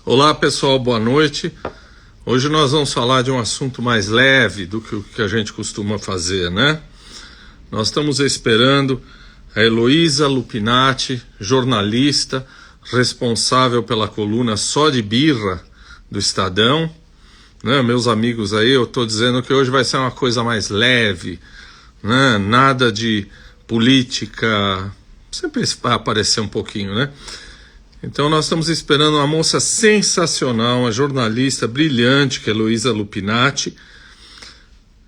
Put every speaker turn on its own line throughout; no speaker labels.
Olá pessoal, boa noite. Hoje nós vamos falar de um assunto mais leve do que o que a gente costuma fazer, né? Nós estamos esperando a Heloísa Lupinati, jornalista, responsável pela coluna Só de Birra do Estadão. Né? Meus amigos aí, eu estou dizendo que hoje vai ser uma coisa mais leve, né? Nada de política, sempre vai aparecer um pouquinho, né? Então nós estamos esperando uma moça sensacional, uma jornalista brilhante, que é Heloísa Lupinati,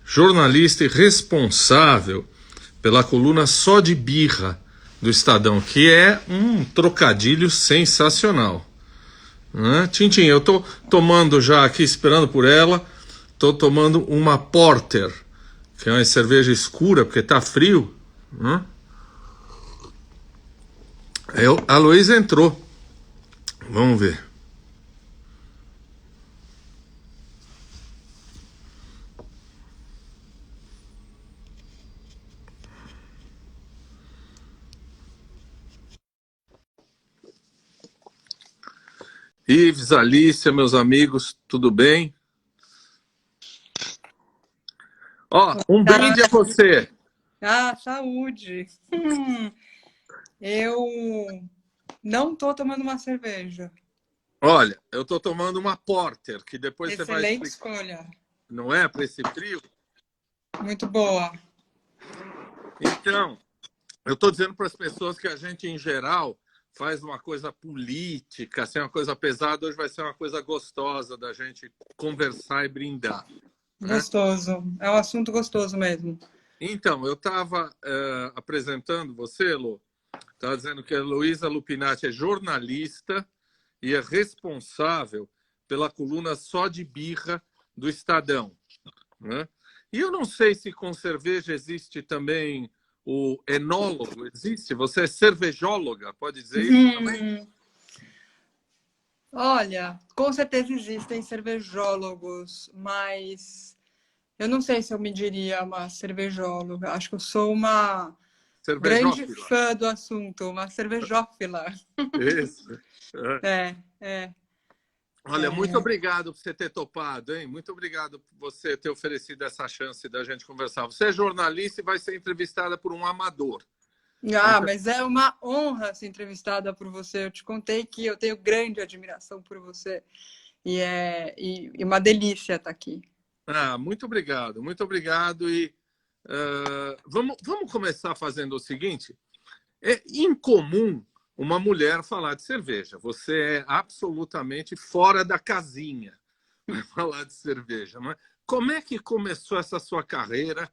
jornalista e responsável pela coluna Só de Birra do Estadão, que é um trocadilho sensacional. Né? Tintim, eu estou tomando já aqui, esperando por ela, estou tomando uma Porter, que é uma cerveja escura, porque está frio. Né? A Heloísa entrou. Vamos ver. Ives, Alicia, meus amigos, tudo bem? Ó, um brinde a você.
Saúde. Eu não estou tomando uma cerveja.
Olha, eu estou tomando uma Porter, que depois você vai
Excelente
explicar.
escolha.
Não é para esse frio?
Muito boa.
Então, eu estou dizendo para as pessoas que a gente, em geral, faz uma coisa política, assim, uma coisa pesada. Hoje vai ser uma coisa gostosa da gente conversar e brindar. Né?
Gostoso. É um assunto gostoso mesmo.
Então, eu estava apresentando você, Lu, estava dizendo que a Heloísa Lupinati é jornalista e é responsável pela coluna Só de Birra do Estadão. Né? E eu não sei se com cerveja existe também o enólogo, existe? Você é cervejóloga, pode dizer isso também?
Olha, com certeza existem cervejólogos, mas eu não sei se eu me diria uma cervejóloga. Acho que eu sou uma grande
Cervejófila.
fã do assunto, uma cervejófila.
Isso.
É.
Olha, muito obrigado por você ter topado, hein? Muito obrigado por você ter oferecido essa chance da gente conversar. Você é jornalista e vai ser entrevistada por um amador.
Mas é uma honra ser entrevistada por você. Eu te contei que eu tenho grande admiração por você e uma delícia estar aqui.
Muito obrigado, muito obrigado. E vamos começar fazendo o seguinte: é incomum uma mulher falar de cerveja. Você é absolutamente fora da casinha para falar de cerveja, não é? Como é que começou essa sua carreira?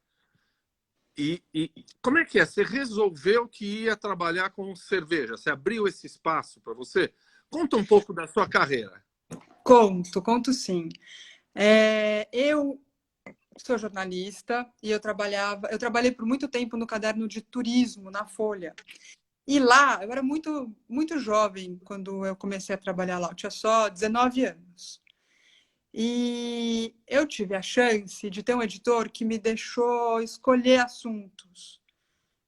E como é que é? Você resolveu que ia trabalhar com cerveja? Você abriu esse espaço para você? Conta um pouco da sua carreira.
Conto sim. Eu sou jornalista e eu trabalhei por muito tempo no caderno de turismo, na Folha. E lá, eu era muito, muito jovem quando eu comecei a trabalhar lá. Eu tinha só 19 anos. E eu tive a chance de ter um editor que me deixou escolher assuntos.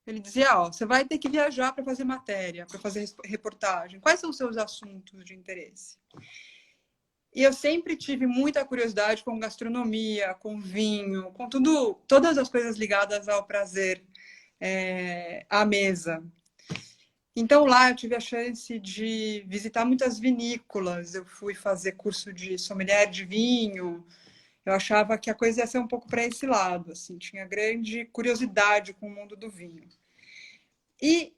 Ele dizia, você vai ter que viajar para fazer matéria, para fazer reportagem. Quais são os seus assuntos de interesse? E eu sempre tive muita curiosidade com gastronomia, com vinho, com todas as coisas ligadas ao prazer, à mesa. Então lá eu tive a chance de visitar muitas vinícolas. Eu fui fazer curso de sommelier de vinho. Eu achava que a coisa ia ser um pouco para esse lado, assim, tinha grande curiosidade com o mundo do vinho. E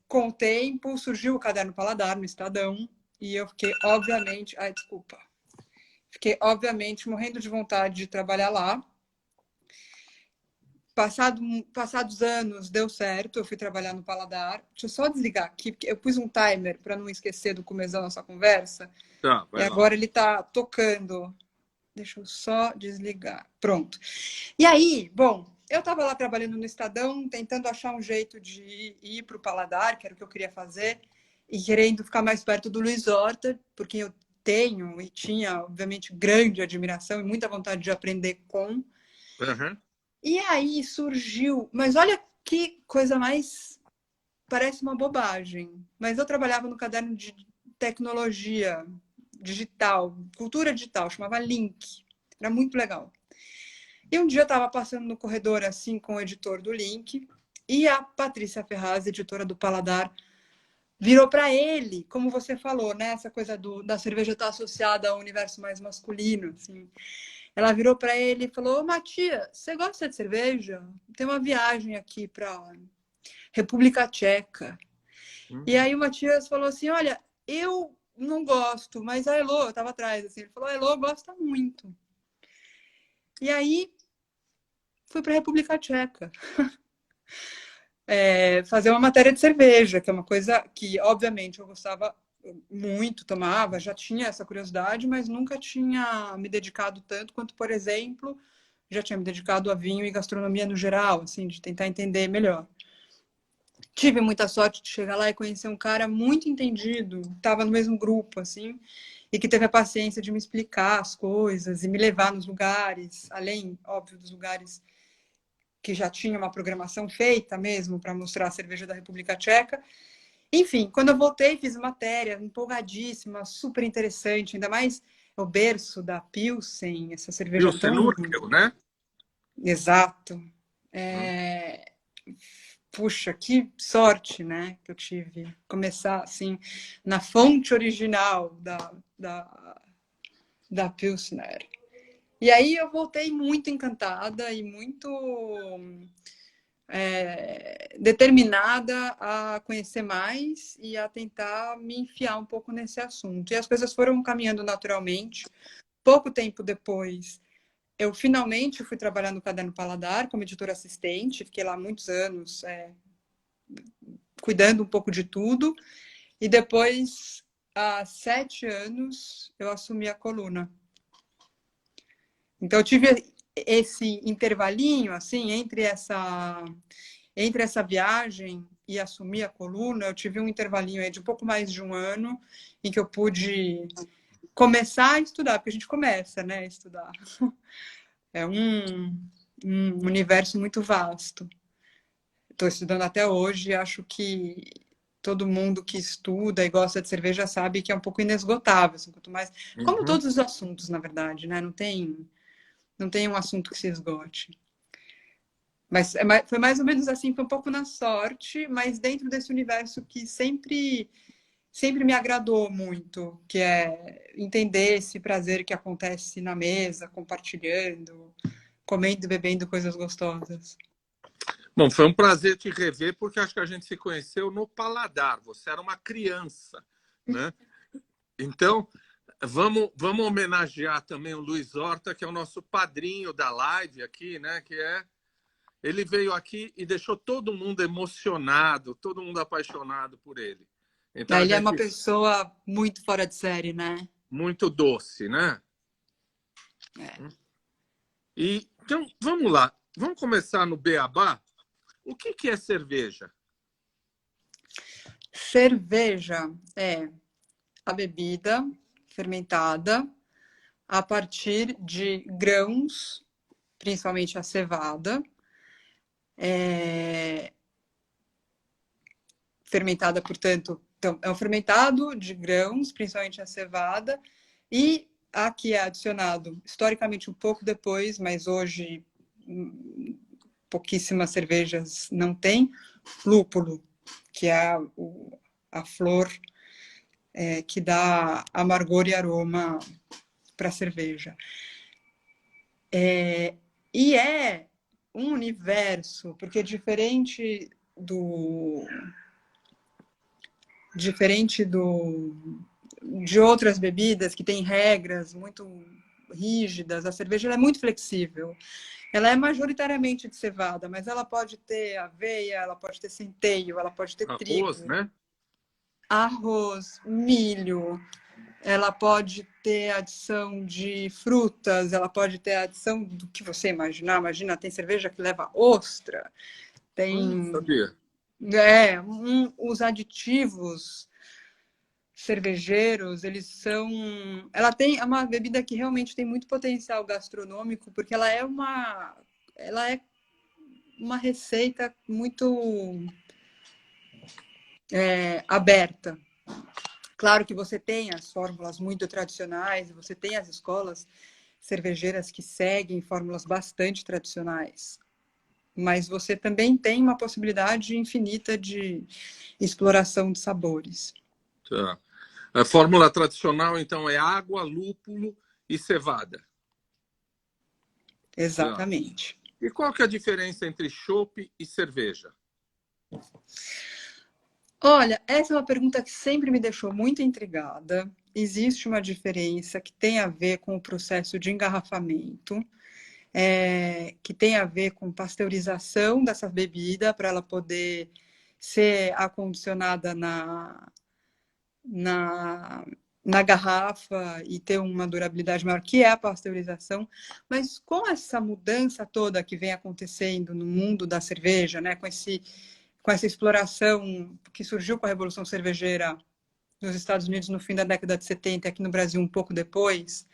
com o tempo surgiu o Caderno Paladar no Estadão e eu fiquei morrendo de vontade de trabalhar lá. Passados anos, deu certo, eu fui trabalhar no Paladar. Deixa eu só desligar aqui, porque eu pus um timer para não esquecer do começo da nossa conversa.
Vai
e
lá.
agora ele está tocando. Deixa eu só desligar. Pronto. E aí, bom, eu estava lá trabalhando no Estadão, tentando achar um jeito de ir para o Paladar, que era o que eu queria fazer, e querendo ficar mais perto do Luiz Horta, porque eu tenho e tinha, obviamente, grande admiração e muita vontade de aprender com.
Uhum.
E aí surgiu, mas olha que coisa mais, parece uma bobagem, mas eu trabalhava no caderno de tecnologia digital, cultura digital, chamava Link. Era muito legal. E um dia eu estava passando no corredor assim com o editor do Link e a Patrícia Ferraz, editora do Paladar, virou para ele, como você falou, né? Essa coisa da cerveja estar associada ao universo mais masculino, assim. Ela virou para ele e falou: Ô, Matias, você gosta de cerveja? Tem uma viagem aqui para República Tcheca. E aí o Matias falou assim: olha, eu não gosto, mas a Elô, eu estava atrás, assim, ele falou: a Elô gosta muito. E aí fui para a República Tcheca. Fazer uma matéria de cerveja, que é uma coisa que, obviamente, eu gostava muito, tomava, já tinha essa curiosidade, mas nunca tinha me dedicado tanto quanto, por exemplo, já tinha me dedicado a vinho e gastronomia no geral, assim, de tentar entender melhor. Tive muita sorte de chegar lá e conhecer um cara muito entendido, estava no mesmo grupo, assim, e que teve a paciência de me explicar as coisas e me levar nos lugares, além, óbvio, dos lugares que já tinha uma programação feita mesmo para mostrar a cerveja da República Tcheca. Enfim, quando eu voltei, fiz matéria empolgadíssima, super interessante, ainda mais o berço da Pilsen, essa cerveja
Pilsen
tão...
Urquell, né?
Exato.
Hum.
Puxa, que sorte, né, que eu tive. Começar, assim, na fonte original da Pilsner. E aí eu voltei muito encantada e muito determinada a conhecer mais e a tentar me enfiar um pouco nesse assunto. E as coisas foram caminhando naturalmente. Pouco tempo depois, eu finalmente fui trabalhar no Caderno Paladar como editora assistente. Fiquei lá muitos anos cuidando um pouco de tudo. E depois, há 7 anos, eu assumi a coluna. Então, eu tive esse intervalinho, assim, entre essa viagem e assumir a coluna, eu tive um intervalinho aí de um pouco mais de um ano, em que eu pude começar a estudar, porque a gente começa, né, a estudar. É um universo muito vasto. Estou estudando até hoje e acho que todo mundo que estuda e gosta de cerveja sabe que é um pouco inesgotável. Assim, quanto mais, como
Uhum.
todos os assuntos, na verdade, né? Não tem um assunto que se esgote. Mas foi mais ou menos assim, foi um pouco na sorte, mas dentro desse universo que sempre me agradou muito, que é entender esse prazer que acontece na mesa, compartilhando, comendo e bebendo coisas gostosas.
Bom, foi um prazer te rever, porque acho que a gente se conheceu no Paladar. Você era uma criança, né? Então, vamos homenagear também o Luiz Horta, que é o nosso padrinho da live aqui, né? Ele veio aqui e deixou todo mundo emocionado, todo mundo apaixonado por ele. Então a
Ele é uma
gente
pessoa muito fora de série, né?
muito doce, né?
É.
E então vamos lá, vamos começar no beabá. O que é cerveja?
Cerveja é a bebida fermentada a partir de grãos, principalmente a cevada, fermentada, portanto, então, é um fermentado de grãos, principalmente a cevada, e aqui é adicionado, historicamente um pouco depois, mas hoje pouquíssimas cervejas não têm, lúpulo, que é a flor que dá amargor e aroma para a cerveja. E é um universo, porque de outras bebidas que têm regras muito rígidas, a cerveja ela é muito flexível. Ela é majoritariamente de cevada, mas ela pode ter aveia, ela pode ter centeio, ela pode ter
Arroz,
trigo,
né?
arroz, milho, ela pode ter adição de frutas, ela pode ter adição do que você imaginar. Imagina, tem cerveja que leva ostra, tem
Sabia.
os aditivos cervejeiros, eles são. É uma bebida que realmente tem muito potencial gastronômico, porque ela é uma receita muito aberta. Claro que você tem as fórmulas muito tradicionais, você tem as escolas cervejeiras que seguem fórmulas bastante tradicionais, mas você também tem uma possibilidade infinita de exploração de sabores.
Tá. A fórmula tradicional, então, é água, lúpulo e cevada. Tá.
Exatamente.
E qual que é a diferença entre chopp e cerveja?
Olha, essa é uma pergunta que sempre me deixou muito intrigada. Existe uma diferença que tem a ver com o processo de engarrafamento, que tem a ver com pasteurização dessa bebida para ela poder ser acondicionada na, na garrafa e ter uma durabilidade maior, que é a pasteurização. Mas com essa mudança toda que vem acontecendo no mundo da cerveja, né, com essa exploração que surgiu com a Revolução Cervejeira nos Estados Unidos no fim da década de 70 e aqui no Brasil um pouco depois,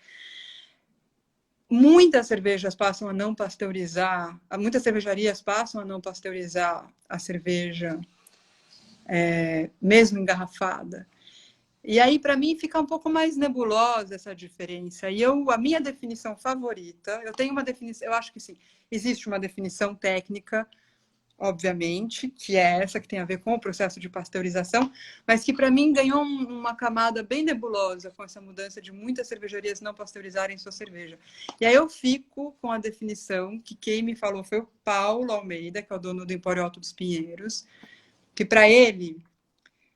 muitas cervejas passam a não pasteurizar, muitas cervejarias passam a não pasteurizar a cerveja, mesmo engarrafada. E aí, para mim, fica um pouco mais nebulosa essa diferença. E a minha definição favorita, eu tenho uma definição, eu acho que sim, existe uma definição técnica, obviamente, que é essa que tem a ver com o processo de pasteurização, mas que para mim ganhou uma camada bem nebulosa com essa mudança de muitas cervejarias não pasteurizarem sua cerveja. E aí eu fico com a definição que quem me falou foi o Paulo Almeida, que é o dono do Empório Alto dos Pinheiros, que para ele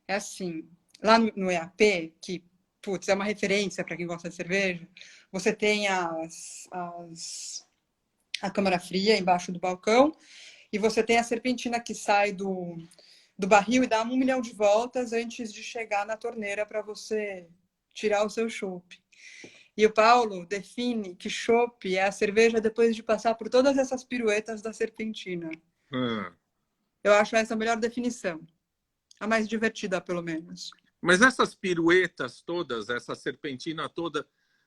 é assim, lá no EAP, que putz, é uma referência para quem gosta de cerveja, você tem a câmara fria embaixo do balcão, e você tem a serpentina que sai do barril e dá 1 milhão de voltas antes de chegar na torneira para você tirar o seu chopp. E o Paulo define que chopp é a cerveja depois de passar por todas essas piruetas da serpentina. Eu acho essa a melhor definição. A mais divertida, pelo menos.
Mas essas piruetas todas, essa serpentina toda,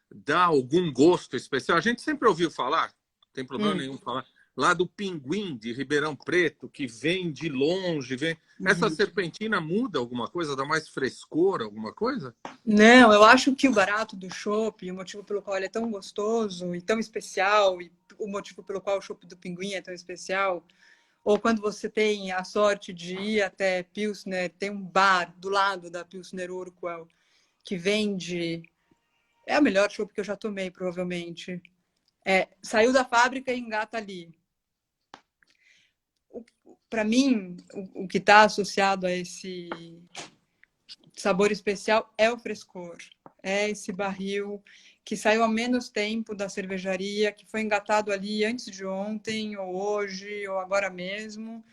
dá algum gosto especial? A gente sempre ouviu falar, não tem problema nenhum falar, lá do Pinguim de Ribeirão Preto, que vem de longe, vem. Essa serpentina muda alguma coisa? Dá mais frescor, alguma coisa?
Não, eu acho que o barato do chopp, o motivo pelo qual ele é tão gostoso e tão especial, e o motivo pelo qual o chopp do Pinguim é tão especial, ou quando você tem a sorte de ir até Pilsner, tem um bar do lado da Pilsner Urquell que vende... É o melhor chopp que eu já tomei, provavelmente. Saiu da fábrica e engata ali. Para mim, o que está associado a esse sabor especial é o frescor. É esse barril que saiu há menos tempo da cervejaria, que foi engatado ali antes de ontem, ou hoje, ou agora mesmo,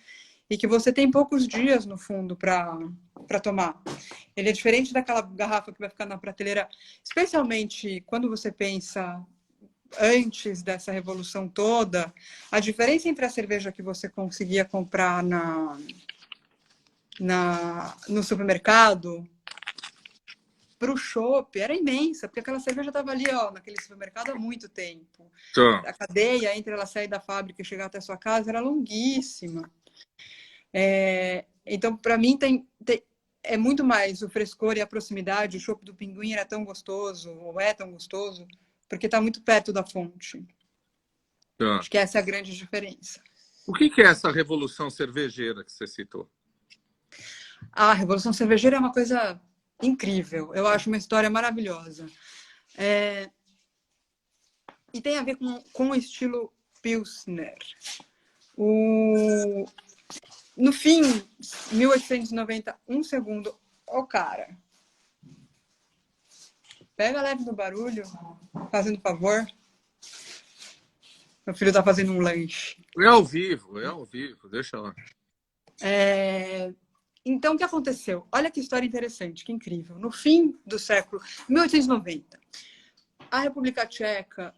e que você tem poucos dias, no fundo, para tomar. Ele é diferente daquela garrafa que vai ficar na prateleira, especialmente quando você pensa antes dessa revolução toda, a diferença entre a cerveja que você conseguia comprar no supermercado para o chopp era imensa, porque aquela cerveja estava ali, ó, naquele supermercado há muito tempo.
Tá.
A cadeia entre ela sair da fábrica e chegar até a sua casa era longuíssima. Então, para mim, é muito mais o frescor e a proximidade. O chopp do Pinguim era tão gostoso, ou é tão gostoso, porque está muito perto da fonte.
Tá.
Acho que essa é a grande diferença.
O que é essa revolução cervejeira que você citou?
A Revolução Cervejeira é uma coisa incrível. Eu acho uma história maravilhosa. E tem a ver com o estilo Pilsner. No fim, 1890, um segundo. Ô, cara. Pega leve no barulho, fazendo favor. Meu filho tá fazendo um lanche.
É ao vivo, deixa lá.
Então, o que aconteceu? Olha que história interessante, que incrível. No fim do século 1890, a República Tcheca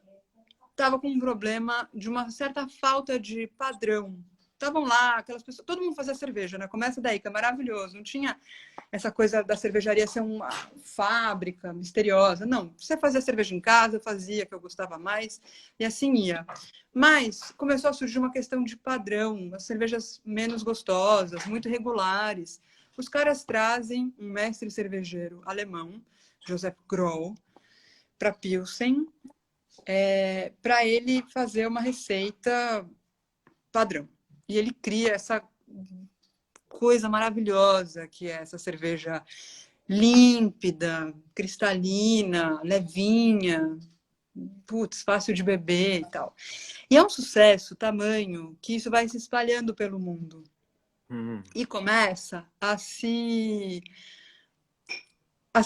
estava com um problema de uma certa falta de padrão. Estavam lá, aquelas pessoas, todo mundo fazia cerveja, né? Começa daí, que é maravilhoso. Não tinha essa coisa da cervejaria ser uma fábrica misteriosa. Não, você fazia cerveja em casa, eu fazia, que eu gostava mais, e assim ia. Mas começou a surgir uma questão de padrão, as cervejas menos gostosas, muito regulares. Os caras trazem um mestre cervejeiro alemão, Joseph Groll, para Pilsen, para ele fazer uma receita padrão. E ele cria essa coisa maravilhosa que é essa cerveja límpida, cristalina, levinha, putz, fácil de beber e tal. E é um sucesso tamanho que isso vai se espalhando pelo mundo. E começa a se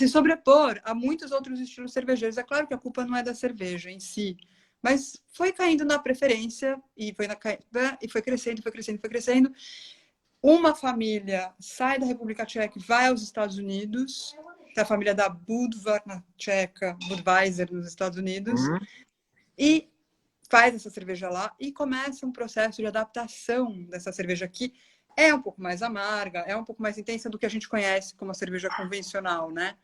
sobrepor a muitos outros estilos cervejeiros. É claro que a culpa não é da cerveja em si, mas foi caindo na preferência e foi crescendo, foi crescendo, foi crescendo. Uma família sai da República Tcheca e vai aos Estados Unidos, que é a família da Budvar na Tcheca, Budweiser nos Estados Unidos, e faz essa cerveja lá e começa um processo de adaptação dessa cerveja aqui. É um pouco mais amarga, é um pouco mais intensa do que a gente conhece como a cerveja convencional, né?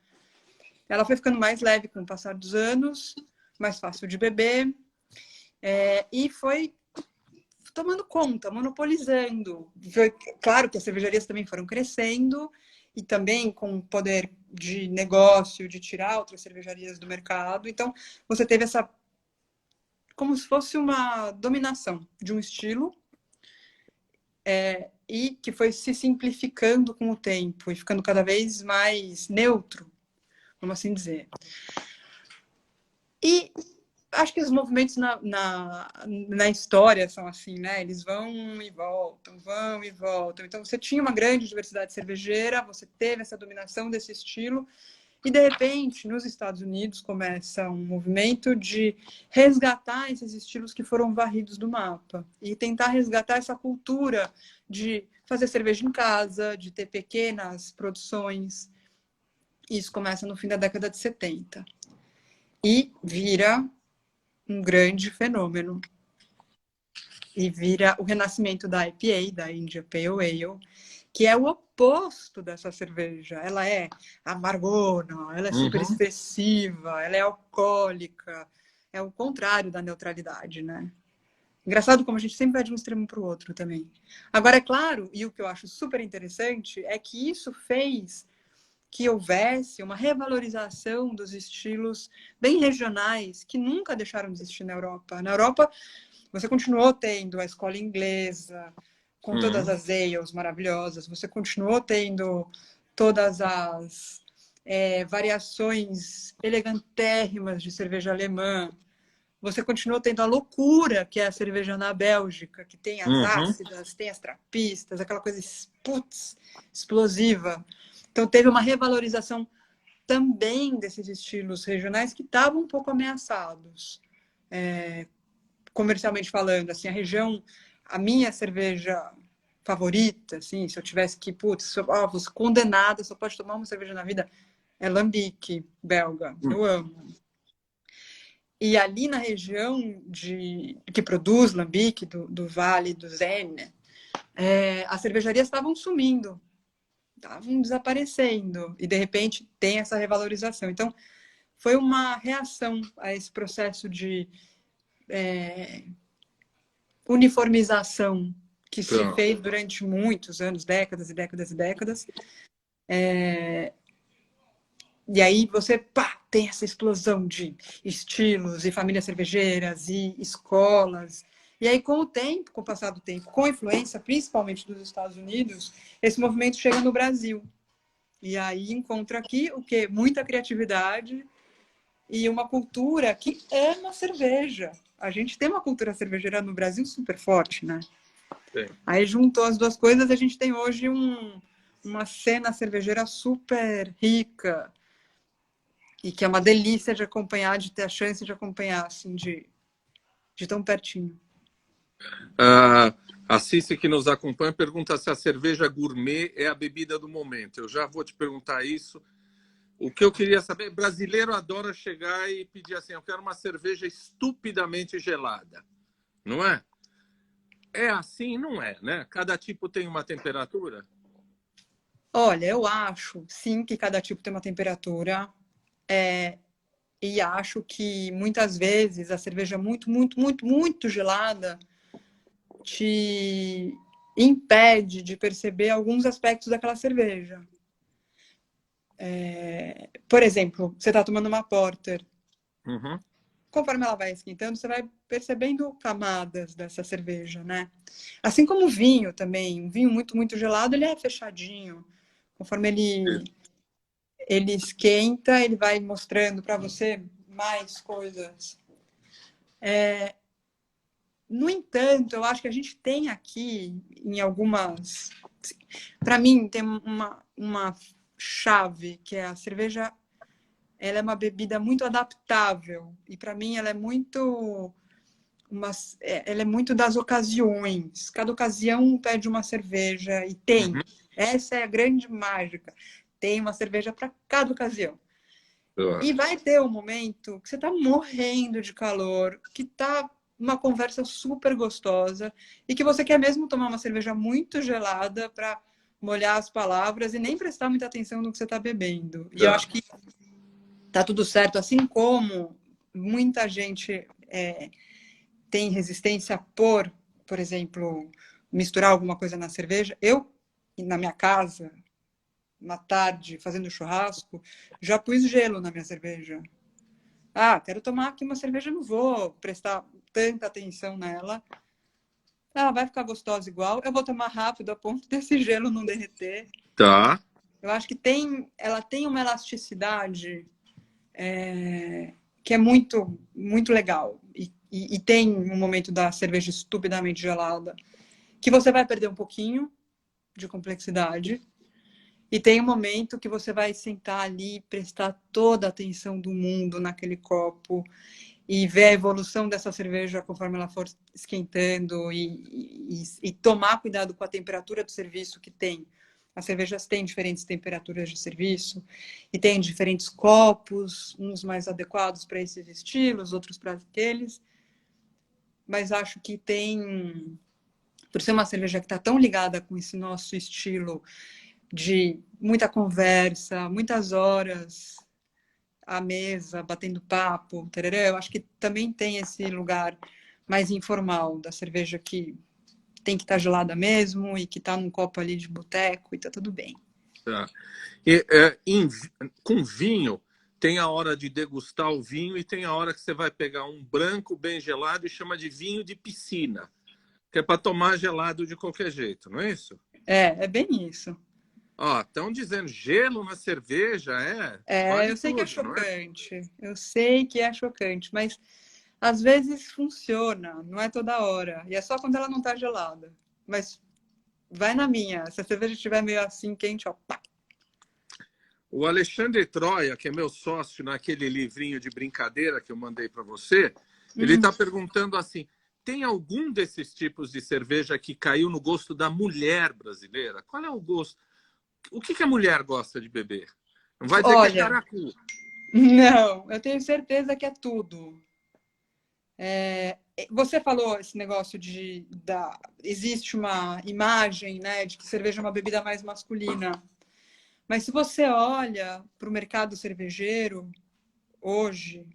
Ela foi ficando mais leve com o passar dos anos, mais fácil de beber, e foi tomando conta, monopolizando. Foi, claro que as cervejarias também foram crescendo e também com poder de negócio, de tirar outras cervejarias do mercado. Então, você teve essa... como se fosse uma dominação de um estilo, e que foi se simplificando com o tempo e ficando cada vez mais neutro, vamos assim dizer. E acho que os movimentos na história são assim, né? Eles vão e voltam, vão e voltam. Então, você tinha uma grande diversidade cervejeira, você teve essa dominação desse estilo, e, de repente, nos Estados Unidos começa um movimento de resgatar esses estilos que foram varridos do mapa e tentar resgatar essa cultura de fazer cerveja em casa, de ter pequenas produções. Isso começa no fim da década de 70 e vira um grande fenômeno. E vira o renascimento da IPA, da India Pale Ale, que é o oposto dessa cerveja. Ela é amargona, ela é super expressiva, ela é alcoólica. É o contrário da neutralidade, né? Engraçado como a gente sempre vai de um extremo para o outro também. Agora, é claro, e o que eu acho super interessante é que isso fez que houvesse uma revalorização dos estilos bem regionais que nunca deixaram de existir na Europa. Na Europa, você continuou tendo a escola inglesa, com todas as ales maravilhosas, você continuou tendo todas as variações elegantérrimas de cerveja alemã, você continuou tendo a loucura, que é a cerveja na Bélgica, que tem as ácidas, tem as trapistas, aquela coisa putz, explosiva. Então, teve uma revalorização também desses estilos regionais que estavam um pouco ameaçados. Comercialmente falando, assim, a minha cerveja favorita, assim, se eu tivesse que, putz, vou ser condenada, só pode tomar uma cerveja na vida, é Lambic, belga. Eu amo. E ali na região que produz Lambic, do Vale do Zene, as cervejarias estavam sumindo, estavam desaparecendo. E, de repente, tem essa revalorização. Então, foi uma reação a esse processo de uniformização que se fez durante muitos anos, décadas e décadas e décadas. E aí você tem essa explosão de estilos e famílias cervejeiras e escolas. E aí, com o tempo, com o passar do tempo, com a influência principalmente dos Estados Unidos, esse movimento chega no Brasil. E aí encontra aqui o quê? Muita criatividade e uma cultura que ama cerveja. A gente tem uma cultura cervejeira no Brasil super forte, né? Sim. Aí juntou as duas coisas, a gente tem hoje uma cena cervejeira super rica, e que é uma delícia de acompanhar, de ter a chance de acompanhar, assim, de tão pertinho.
A Cici, que nos acompanha, pergunta se a cerveja gourmet é a bebida do momento. Eu já vou te perguntar isso. O que eu queria saber, brasileiro adora chegar e pedir assim, eu quero uma cerveja estupidamente gelada, não é? É assim? Não é, né? Cada tipo tem uma temperatura?
Olha, eu acho, sim, que cada tipo tem uma temperatura. E acho que muitas vezes a cerveja muito, muito, muito, muito gelada te impede de perceber alguns aspectos daquela cerveja. Por exemplo, você está tomando uma Porter.
Uhum.
Conforme ela vai esquentando, você vai percebendo camadas dessa cerveja, né? Assim como o vinho também. Um vinho muito, muito gelado, ele é fechadinho. Conforme ele esquenta, ele vai mostrando para você mais coisas. No entanto, eu acho que a gente tem aqui, em algumas... Para mim, tem uma chave, que é a cerveja. Ela é uma bebida muito adaptável. E, para mim, ela é muito... ela é muito das ocasiões. Cada ocasião pede uma cerveja. E tem.
Uhum.
Essa é a grande mágica. Tem uma cerveja para cada ocasião.
Boa.
E vai ter um momento que você está morrendo de calor, que está uma conversa super gostosa e que você quer mesmo tomar uma cerveja muito gelada para molhar as palavras e nem prestar muita atenção no que você está bebendo. E eu
Tá.
acho que tá tudo certo, assim como muita gente tem resistência por exemplo, misturar alguma coisa na cerveja. Eu, na minha casa, uma tarde, fazendo churrasco, já pus gelo na minha cerveja. Ah, quero tomar aqui uma cerveja, não vou prestar tanta atenção nela. Ela vai ficar gostosa igual. Eu vou tomar rápido a ponto desse gelo não derreter.
Tá.
Eu acho que ela tem uma elasticidade que é muito, muito legal. E tem um momento da cerveja estupidamente gelada que você vai perder um pouquinho de complexidade. E tem um momento que você vai sentar ali e prestar toda a atenção do mundo naquele copo e ver a evolução dessa cerveja conforme ela for esquentando e tomar cuidado com a temperatura do serviço que tem. As cervejas têm diferentes temperaturas de serviço e tem diferentes copos, uns mais adequados para esses estilos, outros para aqueles. Mas acho que tem, por ser uma cerveja que está tão ligada com esse nosso estilo de muita conversa, muitas horas à mesa, batendo papo, tereré, eu acho que também tem esse lugar mais informal da cerveja que tem que estar gelada mesmo e que está num copo ali de boteco e tá tudo bem.
Tá. Com vinho, tem a hora de degustar o vinho e tem a hora que você vai pegar um branco bem gelado e chama de vinho de piscina, que é para tomar gelado de qualquer jeito, não é isso?
É bem isso.
Ó, estão dizendo gelo na cerveja, vale
Eu sei que é
tudo, não é?
chocante, eu sei que é chocante, mas às vezes funciona, não é toda hora. E é só quando ela não tá gelada. Mas vai na minha, se a cerveja estiver meio assim, quente, ó, pá.
O Alexandre Troia, que é meu sócio naquele livrinho de brincadeira que eu mandei para você, ele está perguntando assim: tem algum desses tipos de cerveja que caiu no gosto da mulher brasileira? Qual é o gosto? O que a mulher gosta de beber? Não vai dizer que é
Olha,
caracu.
não, eu tenho certeza que é tudo. Você falou esse negócio existe uma imagem, né, de que cerveja é uma bebida mais masculina. Mas se você olha para o mercado cervejeiro hoje,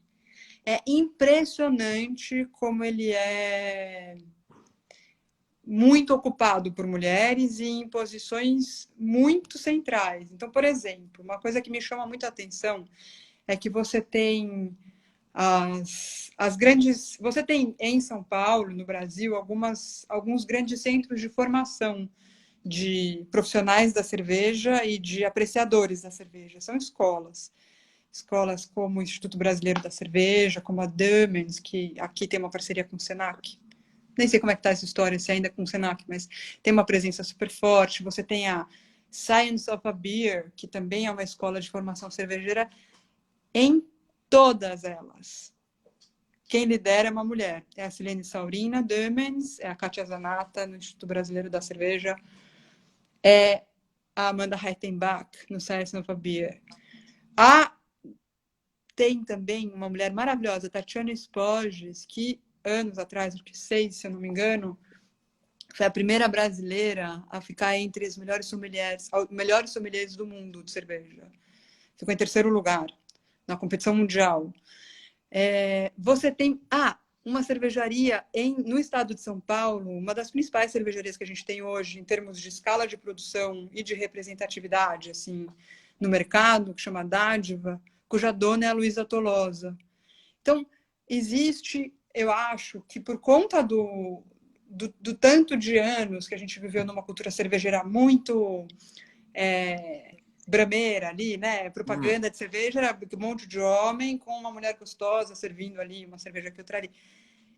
é impressionante como ele é muito ocupado por mulheres e em posições muito centrais. Então, por exemplo, uma coisa que me chama muito a atenção é que você tem as grandes. Você tem em São Paulo, no Brasil, alguns grandes centros de formação de profissionais da cerveja e de apreciadores da cerveja. São escolas. Escolas como o Instituto Brasileiro da Cerveja, como a Dömens, que aqui tem uma parceria com o Senac. Nem sei como é que está essa história, se ainda é com o Senac, mas tem uma presença super forte. Você tem a Science of a Beer, que também é uma escola de formação cervejeira, em todas elas. Quem lidera é uma mulher. É a Silene Saurina Dömens, é a Kátia Zanata, no Instituto Brasileiro da Cerveja, é a Amanda Reitenbach, no Science of a Beer. Tem também uma mulher maravilhosa, Tatiana Spoges, que anos atrás, acho que 6, se eu não me engano, foi a primeira brasileira a ficar entre as melhores sommeliers do mundo de cerveja. Ficou em terceiro lugar na competição mundial. Você tem... uma cervejaria no estado de São Paulo, uma das principais cervejarias que a gente tem hoje em termos de escala de produção e de representatividade assim, no mercado, que chama Dádiva, cuja dona é a Luísa Tolosa. Então, existe, eu acho, que por conta do tanto de anos que a gente viveu numa cultura cervejeira muito brameira ali, né? Propaganda de cerveja, era um monte de homem com uma mulher gostosa servindo ali uma cerveja que outra ali.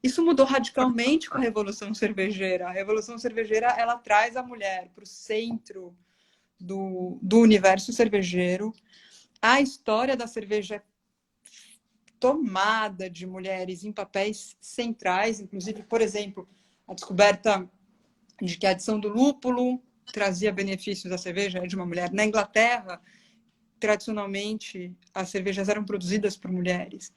Isso mudou radicalmente com a Revolução Cervejeira. A Revolução Cervejeira, ela traz a mulher para o centro do universo cervejeiro. A história da cerveja é tomada de mulheres em papéis centrais, inclusive, por exemplo, a descoberta de que a adição do lúpulo trazia benefícios à cerveja de uma mulher. Na Inglaterra, tradicionalmente, as cervejas eram produzidas por mulheres.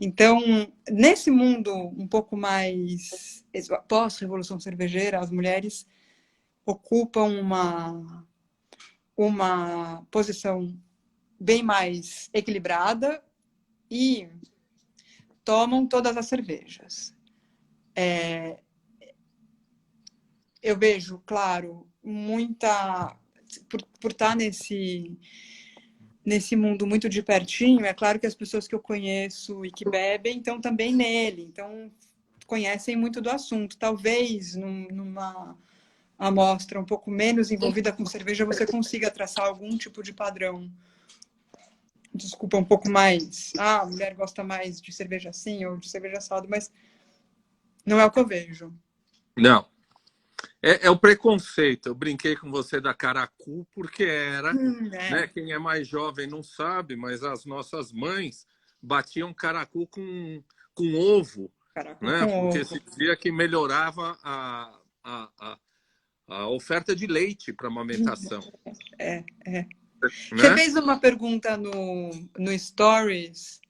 Então, nesse mundo um pouco mais pós-revolução cervejeira, as mulheres ocupam uma posição bem mais equilibrada e tomam todas as cervejas. Eu vejo, claro, muita... Por estar nesse mundo muito de pertinho, é claro que as pessoas que eu conheço e que bebem estão também nele, então conhecem muito do assunto. Talvez numa amostra um pouco menos envolvida com cerveja você consiga traçar algum tipo de padrão. Desculpa, um pouco mais. A mulher gosta mais de cerveja assim ou de cerveja assado, mas não é o que eu vejo.
Não. É o preconceito. Eu brinquei com você da caracu porque era, né? Quem é mais jovem não sabe, mas as nossas mães batiam caracu com ovo,
Caraca,
né?
com
Porque
ovo.
se dizia que melhorava a oferta de leite para amamentação.
Você
Né?
fez uma pergunta no Stories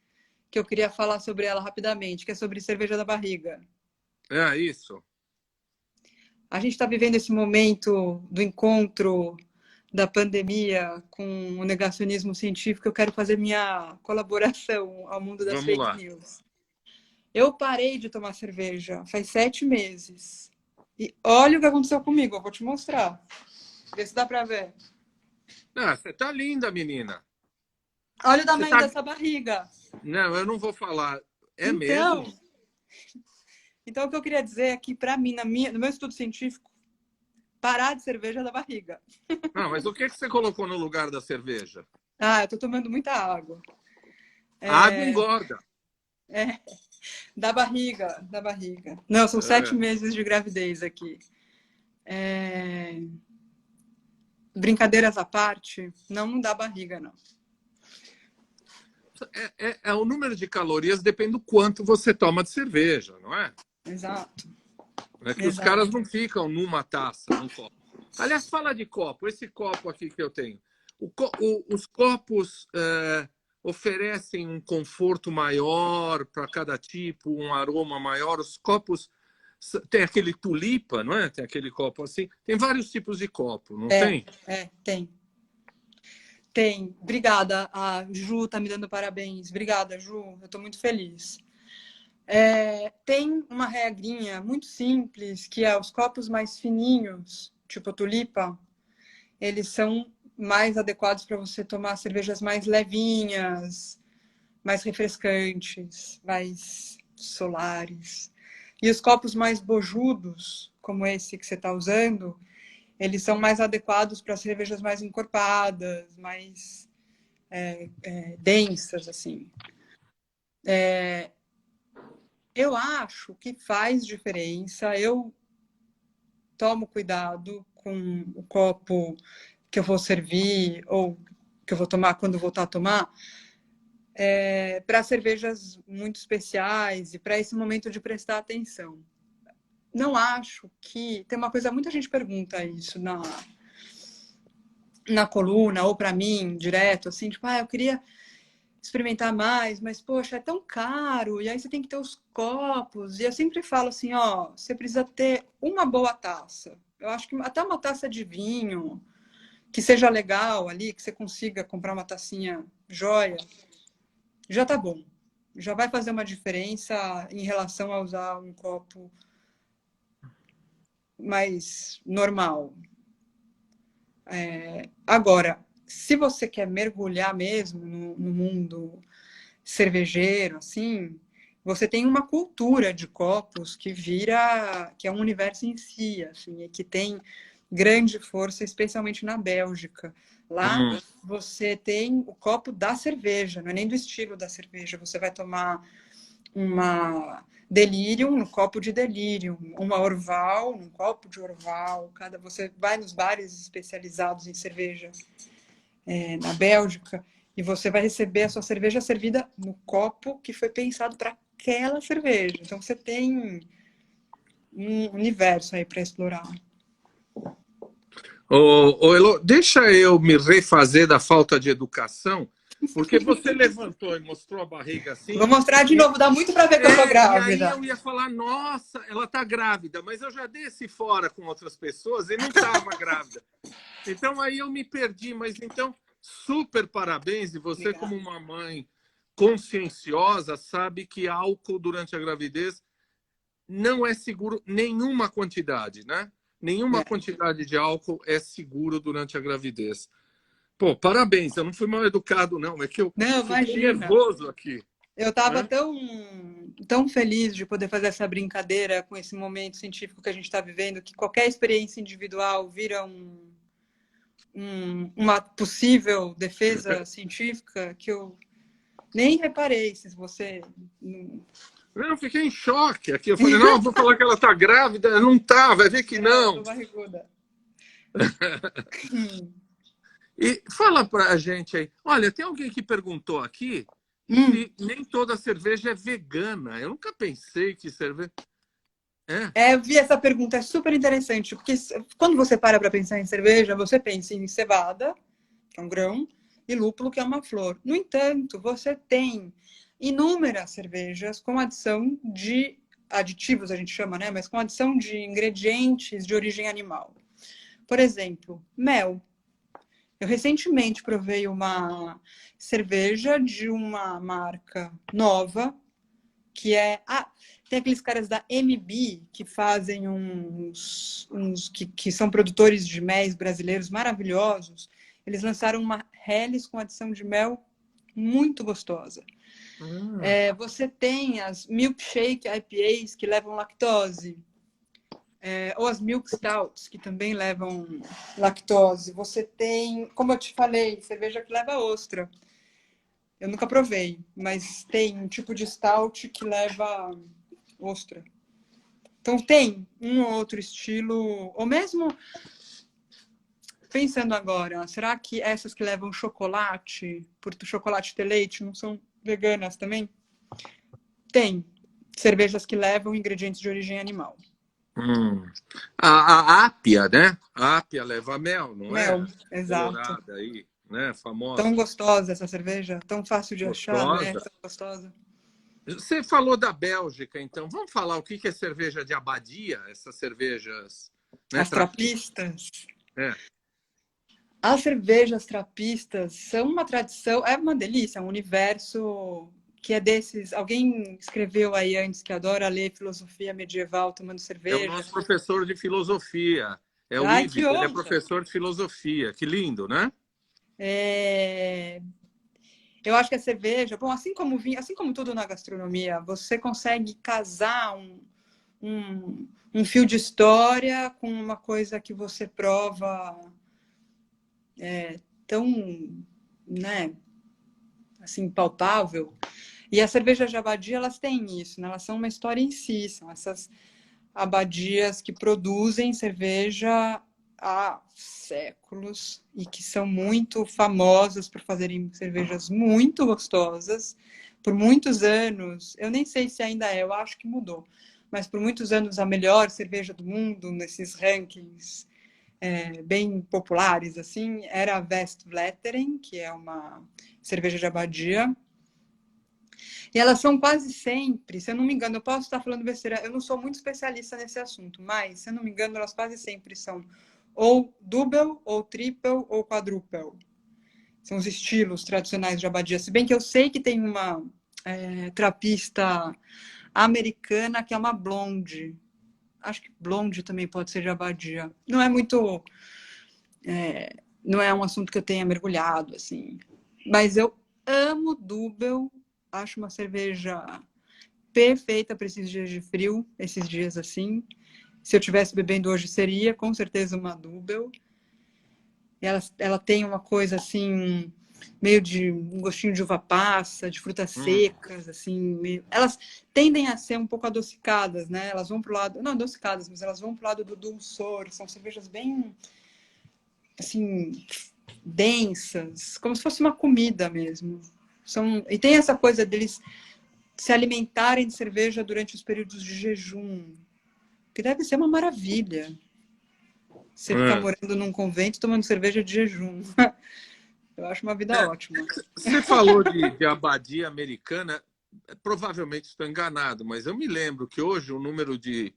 que eu queria falar sobre ela rapidamente, que é sobre cerveja da barriga.
É isso.
A gente está vivendo esse momento do encontro da pandemia com o negacionismo científico. Eu quero fazer minha colaboração ao mundo das
Vamos
fake
lá.
news. Eu parei de tomar cerveja faz 7 meses. E olha o que aconteceu comigo, eu vou te mostrar. Vê se dá para ver.
Ah, você tá linda, menina.
Olha o tamanho dessa barriga.
Não, eu não vou falar. É
Então,
mesmo?
Então, o que eu queria dizer é que, para mim, no meu estudo científico, parar de cerveja da barriga.
Não, mas o que você colocou no lugar da cerveja?
Ah, eu tô tomando muita água.
A água engorda.
Da barriga, da barriga. Não, são 7 meses de gravidez aqui. Brincadeiras à parte, não dá barriga, não.
O número de calorias depende do quanto você toma de cerveja, não é?
Exato.
É que os caras não ficam numa taça, num copo. Aliás, fala de copo. Esse copo aqui que eu tenho. Os copos oferecem um conforto maior para cada tipo, um aroma maior. Os copos... Tem aquele tulipa, não é? Tem aquele copo assim. Tem vários tipos de copo, não tem?
Tem. Tem. Obrigada. A Ju tá me dando parabéns. Obrigada, Ju. Eu tô muito feliz. Tem uma regrinha muito simples, que é os copos mais fininhos, tipo a tulipa, eles são mais adequados para você tomar cervejas mais levinhas, mais refrescantes, mais solares. E os copos mais bojudos, como esse que você está usando, eles são mais adequados para cervejas mais encorpadas, mais densas, assim. Eu acho que faz diferença. Eu tomo cuidado com o copo que eu vou servir ou que eu vou tomar quando voltar a tomar, para cervejas muito especiais e para esse momento de prestar atenção. Não acho que... Tem uma coisa, muita gente pergunta isso na coluna ou para mim, direto, assim, tipo, eu queria experimentar mais, mas, poxa, é tão caro, e aí você tem que ter os copos. E eu sempre falo assim, você precisa ter uma boa taça. Eu acho que até uma taça de vinho, que seja legal ali, que você consiga comprar uma tacinha joia, já tá bom. já vai fazer uma diferença em relação a usar um copo mais normal. Agora, se você quer mergulhar mesmo no mundo cervejeiro, assim, você tem uma cultura de copos que é um universo em si, assim, e que tem grande força, especialmente na Bélgica. Lá você tem o copo da cerveja, não é nem do estilo da cerveja. Você vai tomar uma Delirium no copo de Delirium, uma Orval num copo de Orval. Você vai nos bares especializados em cerveja na Bélgica e você vai receber a sua cerveja servida no copo que foi pensado para aquela cerveja. Então você tem um universo aí para explorar.
Elo, deixa eu me refazer da falta de educação, porque você levantou e mostrou a barriga assim.
Vou mostrar de novo, dá muito para ver que eu tô
E aí
grávida.
eu ia falar, nossa, ela tá grávida, mas eu já desci fora com outras pessoas e não estava grávida. Então aí eu me perdi, mas então, super parabéns, e você,
Obrigada.
como uma mãe conscienciosa, sabe que álcool durante a gravidez não é seguro nenhuma quantidade, né? Nenhuma quantidade de álcool é seguro durante a gravidez. Pô, parabéns, eu não fui mal educado, não. É que eu
Não,
fiquei
imagina.
nervoso aqui.
Eu estava
Né?
tão feliz de poder fazer essa brincadeira com esse momento científico que a gente está vivendo, que qualquer experiência individual vira uma possível defesa científica, que eu nem reparei se você...
Eu fiquei em choque aqui. Eu falei, não, eu vou falar que ela tá grávida. Não tá, vai ver que
Eu tô
não.
barriguda.
E fala pra gente aí. Olha, tem alguém que perguntou aqui se nem toda cerveja é vegana. Eu nunca pensei que cerveja...
Eu vi essa pergunta, é super interessante, porque quando você para pensar em cerveja, você pensa em cevada, que é um grão, e lúpulo, que é uma flor. No entanto, você tem inúmeras cervejas com adição de aditivos, a gente chama, né? Mas com adição de ingredientes de origem animal. Por exemplo, mel. Eu recentemente provei uma cerveja de uma marca nova, que é... tem aqueles caras da MB que fazem que são produtores de méis brasileiros maravilhosos. Eles lançaram uma Helles com adição de mel muito gostosa. Você tem as milkshake IPAs que levam lactose, ou as milk stouts que também levam lactose. Você tem, como eu te falei, cerveja que leva ostra. Eu nunca provei, mas tem um tipo de stout que leva ostra. Então tem um ou outro estilo, ou mesmo pensando agora, será que essas que levam chocolate, por chocolate de leite, não são veganas também? Tem cervejas que levam ingredientes de origem animal.
A ápia, né? A ápia leva mel, não
Mel,
é?
exato.
Colorada aí, né?
Tão
Famosa.
gostosa essa cerveja, tão fácil de achar, né?
Gostosa.
Tão gostosa.
Você falou da Bélgica, então vamos falar o que é cerveja de abadia, essas cervejas, né,
As
trapistas.
trapistas.
É.
As cervejas trapistas são uma tradição, é uma delícia, é um universo que é desses. Alguém escreveu aí antes que adora ler filosofia medieval tomando
É o
cerveja.
nosso professor de filosofia. É o
Ai, que
Ives, ele é
honra!
professor de filosofia. Que lindo, né?
Eu acho que a cerveja, bom, assim como o vinho, assim como tudo na gastronomia, você consegue casar um fio de história com uma coisa que você prova tão, né, assim, palpável. E as cervejas de abadia, elas têm isso, né? Elas são uma história em si, são essas abadias que produzem cerveja há séculos e que são muito famosas por fazerem cervejas muito gostosas. Por muitos anos, eu nem sei se ainda é, eu acho que mudou, mas por muitos anos a melhor cerveja do mundo nesses rankings bem populares assim era a Westvleteren, que é uma cerveja de abadia. E elas são quase sempre, se eu não me engano, eu posso estar falando besteira, eu não sou muito especialista nesse assunto, mas, se eu não me engano, elas quase sempre são ou double, ou triple, ou quadruple. São os estilos tradicionais de abadia. Se bem que eu sei que tem uma trapista americana, que é uma blonde. Acho que blonde também pode ser de Abadia. Não é muito... não é um assunto que eu tenha mergulhado, assim. Mas eu amo Dubbel. Acho uma cerveja perfeita para esses dias de frio, esses dias assim. Se eu tivesse bebendo hoje, seria com certeza uma Dubbel. Ela tem uma coisa assim, meio de um gostinho de uva passa, de frutas secas, assim. Elas tendem a ser um pouco adocicadas, né? Elas vão pro lado, não adocicadas, mas elas vão pro lado do dulçor. São cervejas bem, assim, densas, como se fosse uma comida mesmo. E tem essa coisa deles se alimentarem de cerveja durante os períodos de jejum, que deve ser uma maravilha. Você ficar morando num convento tomando cerveja de jejum. Eu acho uma vida ótima.
Você falou de abadia americana, provavelmente estou enganado, mas eu me lembro que hoje o número de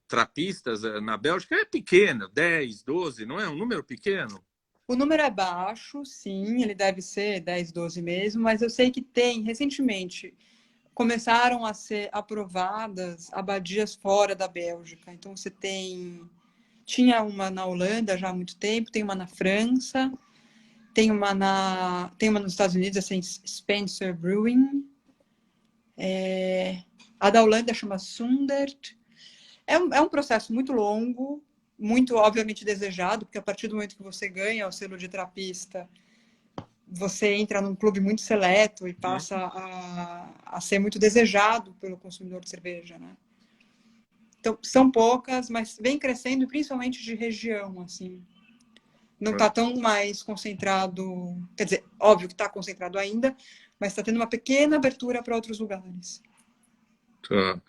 trapistas na Bélgica é pequeno, 10, 12, não é um número pequeno?
O número é baixo, sim, ele deve ser 10, 12 mesmo, mas eu sei que recentemente, começaram a ser aprovadas abadias fora da Bélgica. Então, tinha uma na Holanda já há muito tempo, tem uma na França, tem uma nos Estados Unidos, assim, Spencer Brewing. A da Holanda chama Sundert. É um processo muito longo, muito, obviamente, desejado, porque a partir do momento que você ganha o selo de trapista, você entra num clube muito seleto e passa a ser muito desejado pelo consumidor de cerveja, né? Então, são poucas, mas vem crescendo, principalmente de região, assim. Não está tão mais concentrado, quer dizer, óbvio que está concentrado ainda, mas está tendo uma pequena abertura para outros lugares.
Tá.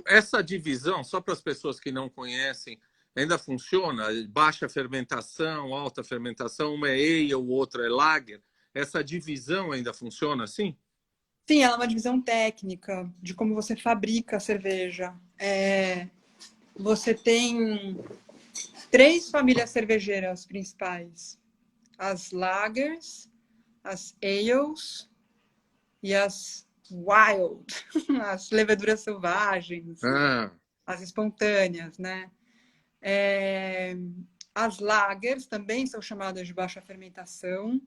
Essa divisão, só para as pessoas que não conhecem, ainda funciona? Baixa fermentação, alta fermentação, uma é ale, o outro é lager. Essa divisão ainda funciona assim?
Sim, ela é uma divisão técnica de como você fabrica a cerveja. Você tem 3 famílias cervejeiras principais: as lagers, as ales e as wild, as leveduras selvagens, as espontâneas, né? As lagers também são chamadas de baixa fermentação.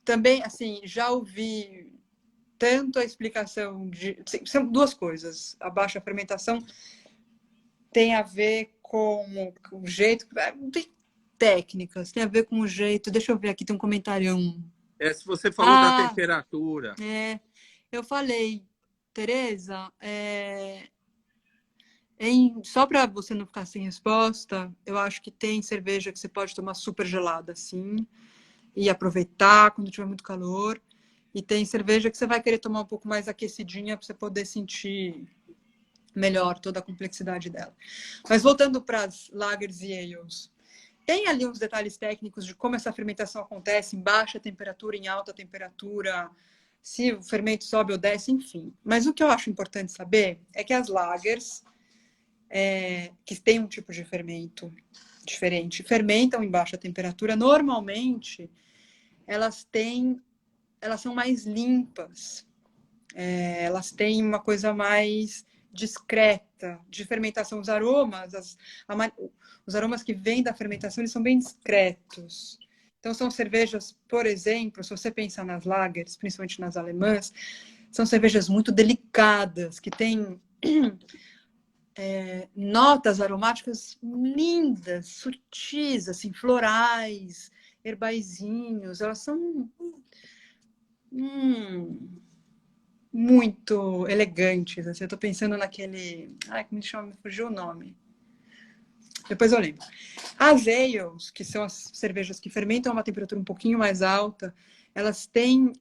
Também, assim, já ouvi tanto a explicação de... São 2 coisas. A baixa fermentação tem a ver com o jeito... Não tem técnicas, tem a ver com o jeito... Deixa eu ver aqui, tem um comentário.
Se você falou da temperatura.
Eu falei, Tereza, só para você não ficar sem resposta, eu acho que tem cerveja que você pode tomar super gelada, assim, e aproveitar quando tiver muito calor. E tem cerveja que você vai querer tomar um pouco mais aquecidinha para você poder sentir melhor toda a complexidade dela. Mas voltando para as lagers e ales, tem ali uns detalhes técnicos de como essa fermentação acontece em baixa temperatura, em alta temperatura, se o fermento sobe ou desce, enfim. Mas o que eu acho importante saber é que as lagers, que têm um tipo de fermento diferente, fermentam em baixa temperatura, normalmente elas são mais limpas, elas têm uma coisa mais discreta de fermentação. Os aromas que vêm da fermentação, eles são bem discretos. Então, são cervejas, por exemplo, se você pensar nas lagers, principalmente nas alemãs, são cervejas muito delicadas, que têm notas aromáticas lindas, sutis, assim, florais, herbaizinhos. Elas são muito elegantes. Assim. Eu estou pensando naquele... como chama? Me fugiu o nome. Depois eu lembro. As ales, que são as cervejas que fermentam a uma temperatura um pouquinho mais alta, elas têm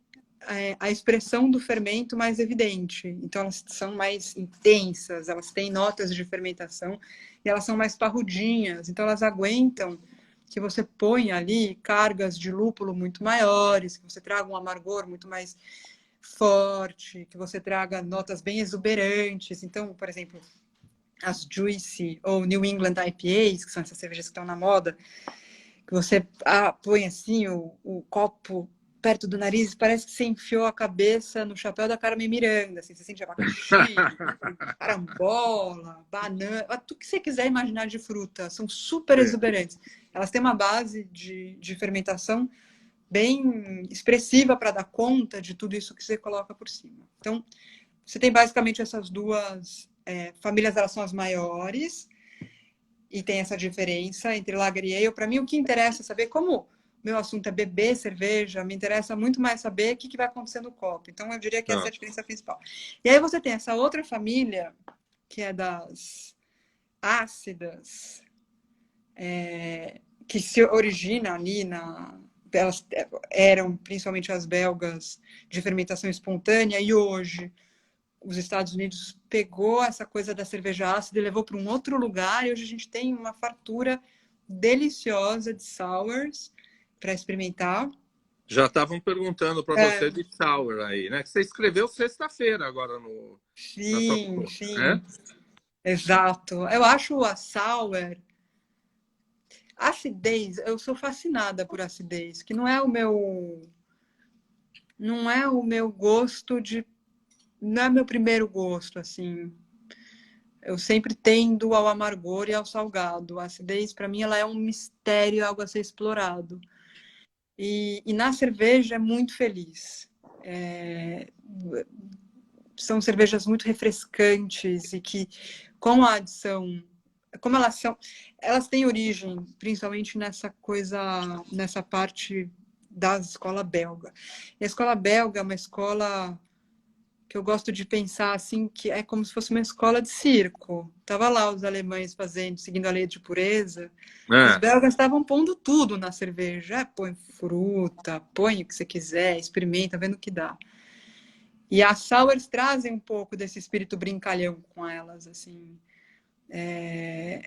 a expressão do fermento mais evidente. Então, elas são mais intensas, elas têm notas de fermentação e elas são mais parrudinhas. Então, elas aguentam que você ponha ali cargas de lúpulo muito maiores, que você traga um amargor muito mais forte, que você traga notas bem exuberantes. Então, por exemplo, as Juicy ou New England IPAs, que são essas cervejas que estão na moda, que você põe assim o copo perto do nariz, parece que você enfiou a cabeça no chapéu da Carmen Miranda, assim, você sente abacaxi, carambola, banana, tudo que você quiser imaginar de fruta, são super exuberantes. Elas têm uma base de fermentação bem expressiva para dar conta de tudo isso que você coloca por cima. Então, você tem basicamente essas duas famílias, elas são as maiores, e tem essa diferença entre Lager e Ale. Para mim, o que interessa é saber como meu assunto é beber cerveja, me interessa muito mais saber o que vai acontecer no copo. Então, eu diria que essa é a diferença principal. E aí você tem essa outra família, que é das ácidas, que se origina ali elas eram principalmente as belgas de fermentação espontânea, e hoje os Estados Unidos pegou essa coisa da cerveja ácida e levou para um outro lugar, e hoje a gente tem uma fartura deliciosa de sours para experimentar.
Já estavam perguntando para você de sour aí, né? Que você escreveu sexta-feira agora no na tua
Sim,
coluna,
sim,
né?
exato. Eu acho a sour, acidez, eu sou fascinada por acidez, que não é o meu gosto não é meu primeiro gosto, assim. Eu sempre tendo ao amargor e ao salgado. A acidez, para mim, ela é um mistério, algo a ser explorado. E na cerveja é muito feliz. São cervejas muito refrescantes e que, com a adição, como elas têm origem, principalmente nessa coisa, nessa parte da escola belga. E a escola belga é uma escola que eu gosto de pensar assim, que é como se fosse uma escola de circo. Tava lá os alemães fazendo, seguindo a lei de pureza, e os
É,
belgas estavam pondo tudo na cerveja. Põe fruta, põe o que você quiser, experimenta, vendo o que dá. E as sours trazem um pouco desse espírito brincalhão com elas, assim.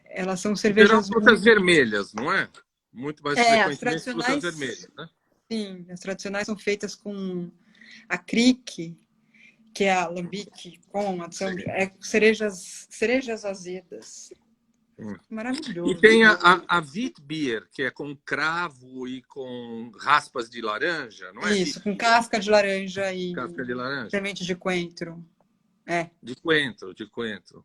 Elas são
em geral
cervejas
frutas
muito...
vermelhas, não é? Muito mais
As
frequentemente frutas
tradicionais,
vermelhas, né?
sim, as tradicionais são feitas com a crique, que é a alambique com adição de cerejas azedas.
Hum. E
Maravilhoso.
tem a Witbier, que é com cravo e com raspas de laranja, não é
Isso, com
Witbier?
casca de laranja
Casca
e
de laranja?
semente de coentro. É.
De coentro, de coentro.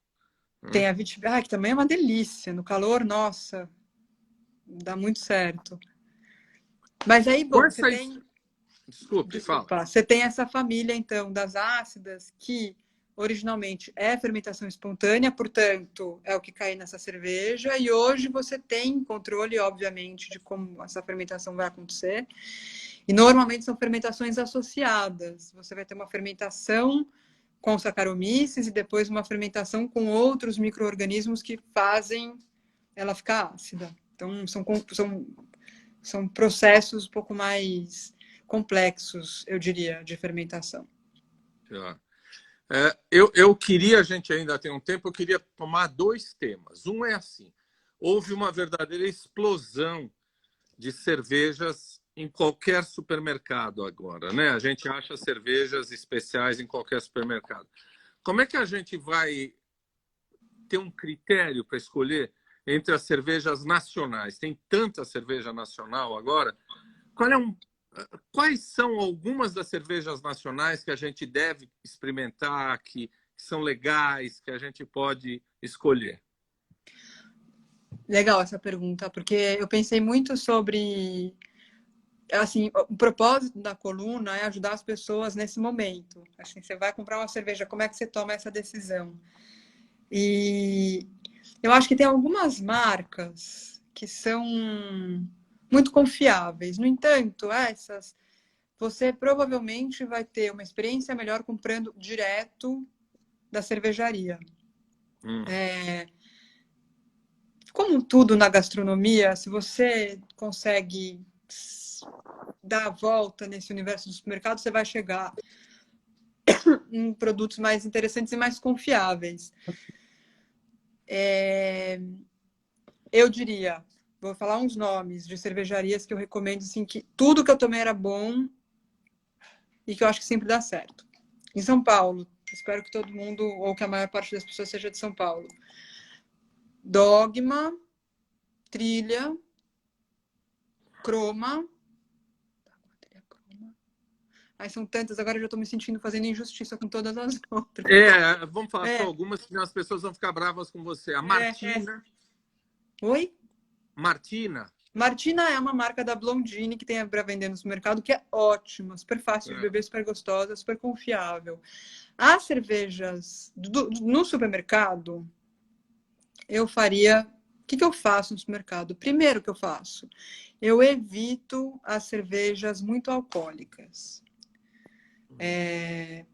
Tem a vitiver, que também é uma delícia. No calor, nossa, dá muito certo. Mas aí,
Com
bom, você
essa...
tem
Desculpe, fala.
Desculpa. Você tem essa família, então, das ácidas, que originalmente é fermentação espontânea, portanto, é o que cai nessa cerveja, e hoje você tem controle, obviamente, de como essa fermentação vai acontecer. E normalmente são fermentações associadas. Você vai ter uma fermentação com Saccharomyces e depois uma fermentação com outros micro-organismos que fazem ela ficar ácida. Então, são processos um pouco mais complexos, eu diria, de fermentação.
Já. Eu queria, a gente ainda tem um tempo, eu queria tomar dois temas. Um é assim: houve uma verdadeira explosão de cervejas em qualquer supermercado agora, né? A gente acha cervejas especiais em qualquer supermercado. Como é que a gente vai ter um critério para escolher entre as cervejas nacionais? Tem tanta cerveja nacional agora. Qual é quais são algumas das cervejas nacionais que a gente deve experimentar, que são legais, que a gente pode escolher?
Legal essa pergunta, porque eu pensei muito sobre... Assim, o propósito da coluna é ajudar as pessoas nesse momento. Assim, você vai comprar uma cerveja, como é que você toma essa decisão? E eu acho que tem algumas marcas que são muito confiáveis. No entanto, essas você provavelmente vai ter uma experiência melhor comprando direto da cervejaria. Como tudo na gastronomia, se você consegue dar a volta nesse universo do supermercado, você vai chegar em produtos mais interessantes e mais confiáveis. Eu diria, vou falar uns nomes de cervejarias que eu recomendo, assim, que tudo que eu tomei era bom e que eu acho que sempre dá certo. Em São Paulo, espero que todo mundo, ou que a maior parte das pessoas seja de São Paulo. Dogma, Trilha, Croma. Ai, são tantas, agora eu já estou me sentindo fazendo injustiça com todas as outras.
Vamos falar só algumas, senão as pessoas vão ficar bravas com você. A
É.
Martina.
Oi?
Martina.
Martina é uma marca da Blondine que tem para vender no supermercado, que é ótima, super fácil de beber, super gostosa, super confiável. As cervejas no supermercado, eu faria... O que eu faço no supermercado? Primeiro que eu faço, eu evito as cervejas muito alcoólicas.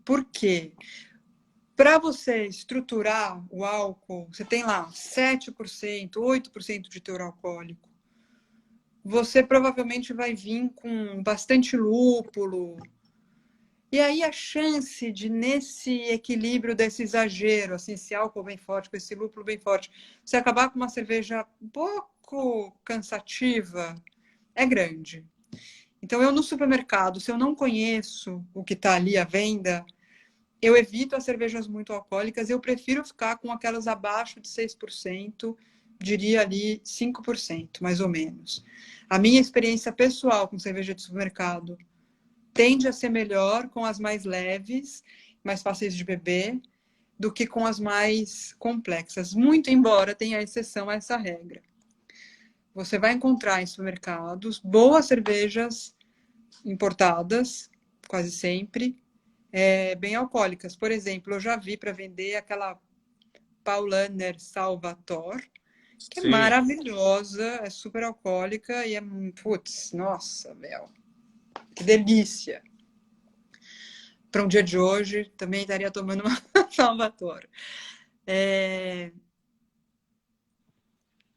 Por quê? Para você estruturar o álcool, você tem lá 7%, 8% de teor alcoólico. Você provavelmente vai vir com bastante lúpulo. E aí a chance de, nesse equilíbrio desse exagero, assim, esse álcool bem forte, com esse lúpulo bem forte, você acabar com uma cerveja um pouco cansativa, é grande. Então, eu no supermercado, se eu não conheço o que está ali à venda, eu evito as cervejas muito alcoólicas, eu prefiro ficar com aquelas abaixo de 6%, diria ali 5%, mais ou menos. A minha experiência pessoal com cerveja de supermercado tende a ser melhor com as mais leves, mais fáceis de beber, do que com as mais complexas, muito embora tenha exceção a essa regra. Você vai encontrar em supermercados boas cervejas importadas, quase sempre, bem alcoólicas. Por exemplo, eu já vi para vender aquela Paulaner Salvatore, que é
Sim.
maravilhosa, é super alcoólica e é, putz, nossa, meu, que delícia. Para um dia de hoje, também estaria tomando uma Salvatore.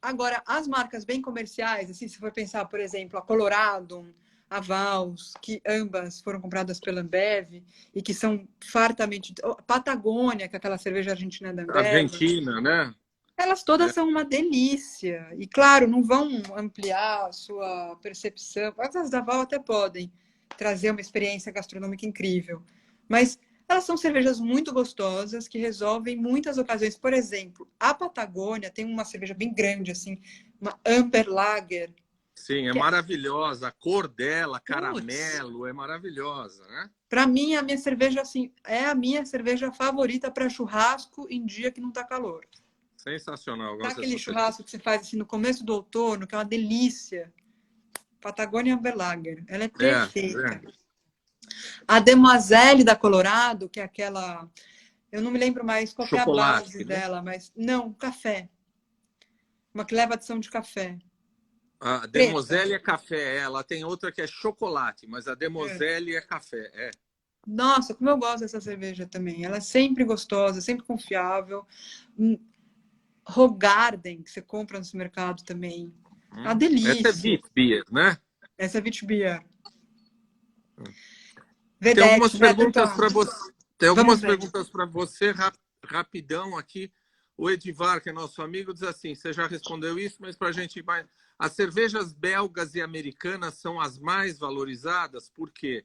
Agora, as marcas bem comerciais, assim, se for pensar, por exemplo, a Colorado, a Vals, que ambas foram compradas pela Ambev e que são fartamente... Patagônia, que é aquela cerveja argentina da Ambev.
Argentina, né?
Elas todas são uma delícia. E, claro, não vão ampliar a sua percepção. As da Val até podem trazer uma experiência gastronômica incrível. Mas elas são cervejas muito gostosas que resolvem muitas ocasiões. Por exemplo, a Patagônia tem uma cerveja bem grande, assim, uma Amber Lager.
Sim, é
Que
maravilhosa. A cor dela, caramelo, é maravilhosa, né?
para mim, a minha cerveja, assim, é a minha cerveja favorita para churrasco em dia que não está calor.
Sensacional,
Tá
gosto
aquele
dessa cerveja.
churrasco que você faz assim no começo do outono, que é uma delícia. Patagônia Amber Lager. Ela é perfeita. A Demoiselle da Colorado, que é aquela... Eu não me lembro mais qual que é a base
Chocolate, né?
dela, mas... Não, café. Uma que leva adição de café.
A
Preta.
Demoiselle é café, ela tem outra que é chocolate, mas a
É.
Demoiselle é café,
Nossa, como eu gosto dessa cerveja também. Ela é sempre gostosa, sempre confiável. Hoegaarden, que você compra no supermercado também. É uma
Essa é
delícia.
Witbier, né?
Essa é Witbier.
Tem algumas
Vedete, né?
perguntas para você. Tem
Vamos
algumas
ver.
perguntas para você, rapidão aqui. O Edivar, que é nosso amigo, diz assim: você já respondeu isso, mas para a gente ir mais. As cervejas belgas e americanas são as mais valorizadas, por quê?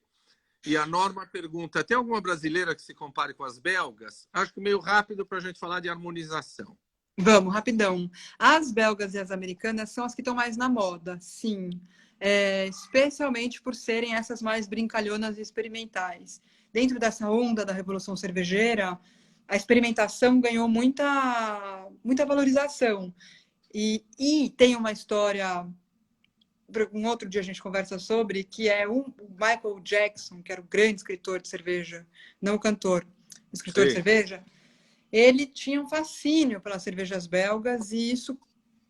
E a Norma pergunta: tem alguma brasileira que se compare com as belgas? Acho que meio rápido para a gente falar de harmonização.
Vamos, rapidão. As belgas e as americanas são as que estão mais na moda, sim. Especialmente por serem essas mais brincalhonas e experimentais. Dentro dessa onda da Revolução Cervejeira, a experimentação ganhou muita valorização. E tem uma história, um outro dia a gente conversa sobre, que é o Michael Jackson, que era o grande escritor de cerveja, não o cantor, escritor de
Sim.
cerveja. Ele tinha um fascínio pelas cervejas belgas e isso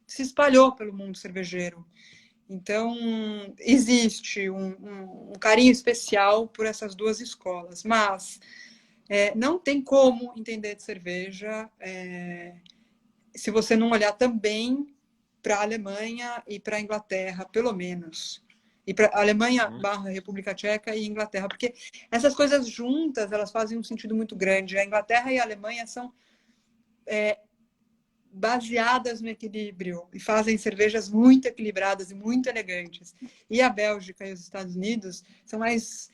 se espalhou pelo mundo cervejeiro. Então, existe um carinho especial por essas duas escolas. Mas não tem como entender de cerveja se você não olhar também para a Alemanha e para a Inglaterra, pelo menos. E para a Alemanha, República Tcheca e Inglaterra. Porque essas coisas juntas, elas fazem um sentido muito grande. A Inglaterra e a Alemanha são baseadas no equilíbrio e fazem cervejas muito equilibradas e muito elegantes. E a Bélgica e os Estados Unidos são mais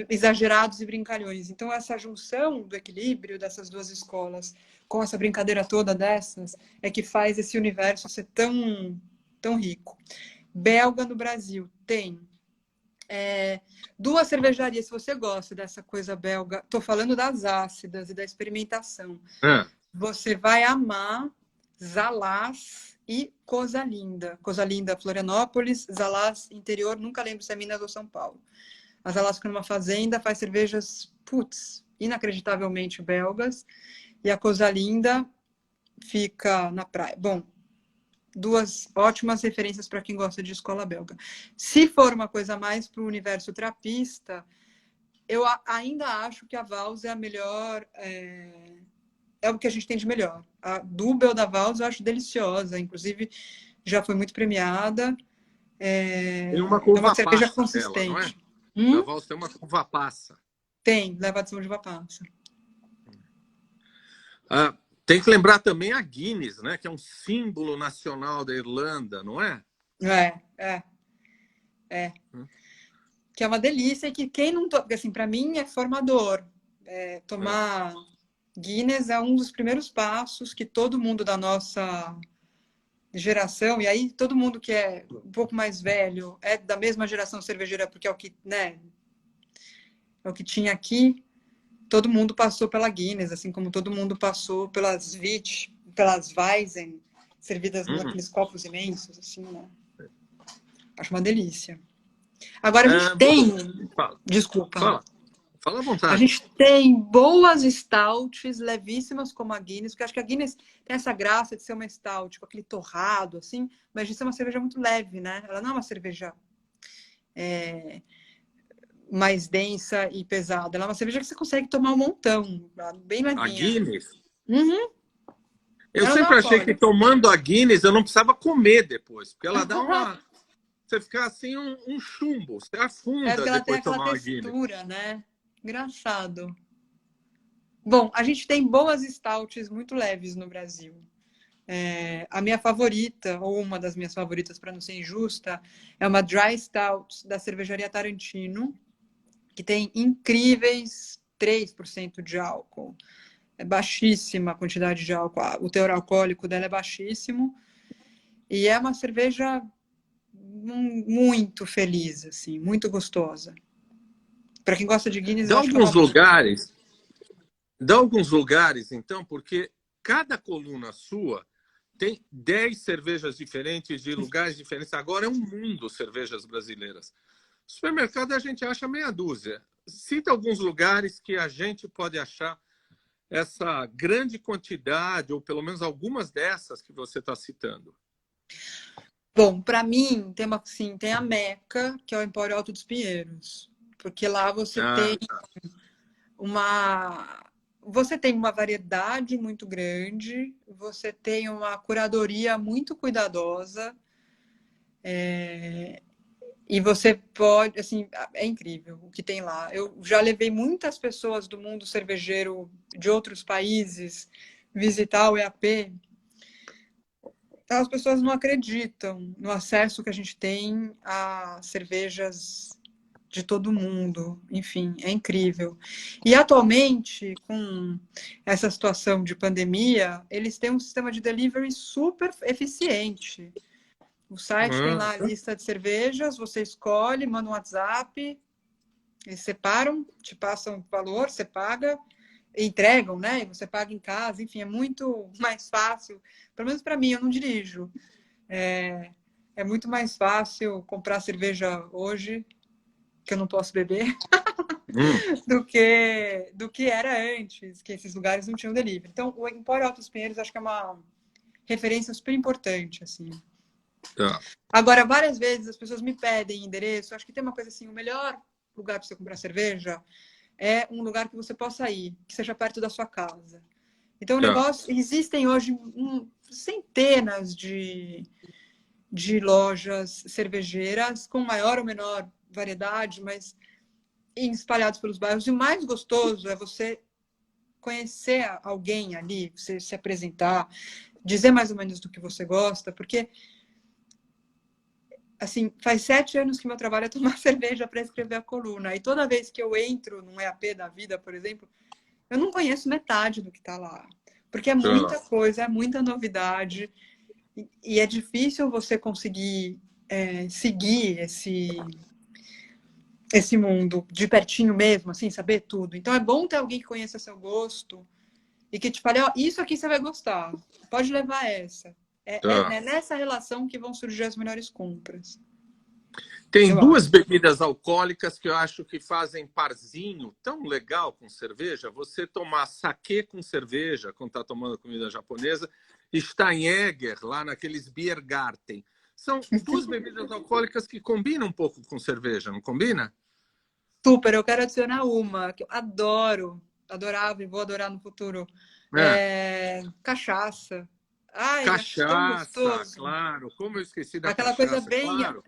exagerados e brincalhões. Então, essa junção do equilíbrio dessas duas escolas com essa brincadeira toda dessas é que faz esse universo ser tão rico. Belga no Brasil tem Duas cervejarias, se você gosta dessa coisa belga, tô falando das ácidas e da experimentação, você vai amar Zalaz e Coisa Linda. Coisa Linda, Florianópolis, Zalaz, interior, nunca lembro se é Minas ou São Paulo. A Zalaz fica numa fazenda, faz cervejas, putz, inacreditavelmente belgas, e a Coisa Linda fica na praia. Bom, duas ótimas referências para quem gosta de escola belga. Se for uma coisa mais para o universo trapista, eu ainda acho que a Vals é a melhor, é o que a gente tem de melhor. A Dubel da Vals eu acho deliciosa, inclusive já foi muito premiada.
Tem uma
É uma
curva
cerveja
passa dela, não é?
consistente.
A Vals tem uma curva passa.
Tem, leva adição de uva passa.
Tem que lembrar também a Guinness, né? Que é um símbolo nacional da Irlanda, não é?
Que é uma delícia e que quem não... Porque, assim, para mim é formador. Tomar Guinness é um dos primeiros passos que todo mundo da nossa geração, e aí todo mundo que é um pouco mais velho é da mesma geração cervejeira, porque é o que, né, é o que tinha aqui. Todo mundo passou pela Guinness, assim como todo mundo passou pelas Witch, pelas Weizen, servidas naqueles copos imensos, assim, né? Acho uma delícia. Agora a gente tem... Desculpa.
Fala à
A
vontade.
gente tem boas stouts levíssimas como a Guinness, porque acho que a Guinness tem essa graça de ser uma stout com aquele torrado, assim, mas de ser uma cerveja muito leve, né? Ela não é uma cerveja mais densa e pesada. Ela é uma cerveja que você consegue tomar um montão, bem levinha.
A Guinness?
Uhum.
Eu
Ela não
sempre achei que
alcoólica.
tomando a Guinness eu não precisava comer depois, porque ela dá uma... Você fica assim um chumbo, você afunda
Porque ela tem
depois de
aquela
tomar uma Guinness.
textura, né? Engraçado. Bom, a gente tem boas stouts muito leves no Brasil. A minha favorita, ou uma das minhas favoritas, para não ser injusta, é uma Dry Stout da cervejaria Tarantino, que tem incríveis 3% de álcool. É baixíssima a quantidade de álcool. O teor alcoólico dela é baixíssimo. E é uma cerveja muito feliz, assim, muito gostosa. Para quem gosta de Guinness, eu acho que é uma boa.
Dá alguns lugares, então, porque cada coluna sua tem 10 cervejas diferentes de lugares diferentes. Agora é um mundo cervejas brasileiras. No supermercado a gente acha meia dúzia. Cita alguns lugares que a gente pode achar essa grande quantidade, ou pelo menos algumas dessas que você está citando.
Bom, para mim, tem a Meca, que é o Empório Alto dos Pinheiros. Porque lá você tem uma variedade muito grande, você tem uma curadoria muito cuidadosa, e você pode, assim, é incrível o que tem lá. Eu já levei muitas pessoas do mundo cervejeiro de outros países visitar o EAP. As pessoas não acreditam no acesso que a gente tem a cervejas de todo mundo. Enfim, é incrível. E atualmente, com essa situação de pandemia, eles têm um sistema de delivery super eficiente. O site tem lá a lista de cervejas, você escolhe, manda um WhatsApp, eles separam, te passam o valor, você paga, entregam, né? E você paga em casa, enfim, é muito mais fácil. Pelo menos para mim, eu não dirijo. É muito mais fácil comprar cerveja hoje, que eu não posso beber, do que era antes, que esses lugares não tinham delivery. Então, o Empório Altos Pinheiros acho que é uma referência super importante, assim.
Tá.
Agora, várias vezes as pessoas me pedem endereço. Acho que tem uma coisa assim, o melhor lugar para você comprar cerveja é um lugar que você possa ir, que seja perto da sua casa. Então, o negócio... Existem hoje centenas de lojas cervejeiras com maior ou menor variedade, mas espalhados pelos bairros. E o mais gostoso é você conhecer alguém ali, você se apresentar, dizer mais ou menos do que você gosta, porque assim, faz 7 anos que meu trabalho é tomar cerveja para escrever a coluna. E toda vez que eu entro num EAP da vida, por exemplo, eu não conheço metade do que está lá. Porque é muita coisa, é muita novidade. E é difícil você conseguir seguir esse mundo de pertinho mesmo, assim, saber tudo. Então é bom ter alguém que conheça seu gosto e que te fale, ó, isso aqui você vai gostar, pode levar essa.
Tá.
É nessa relação que vão surgir as melhores compras,
Tem
eu
duas
acho.
bebidas alcoólicas que eu acho que fazem parzinho tão legal com cerveja. Você tomar saquê com cerveja, quando está tomando comida japonesa, e Steinegger, lá naqueles Biergarten. São duas bebidas alcoólicas que combinam um pouco com cerveja, não combina?
Super, eu quero adicionar uma que eu adoro, adorava e vou adorar no futuro.
É.
Cachaça. Ai, acho tão
Cachaça,
gostoso.
claro. Como eu esqueci da
Aquela coisa
cachaça,
bem.
claro.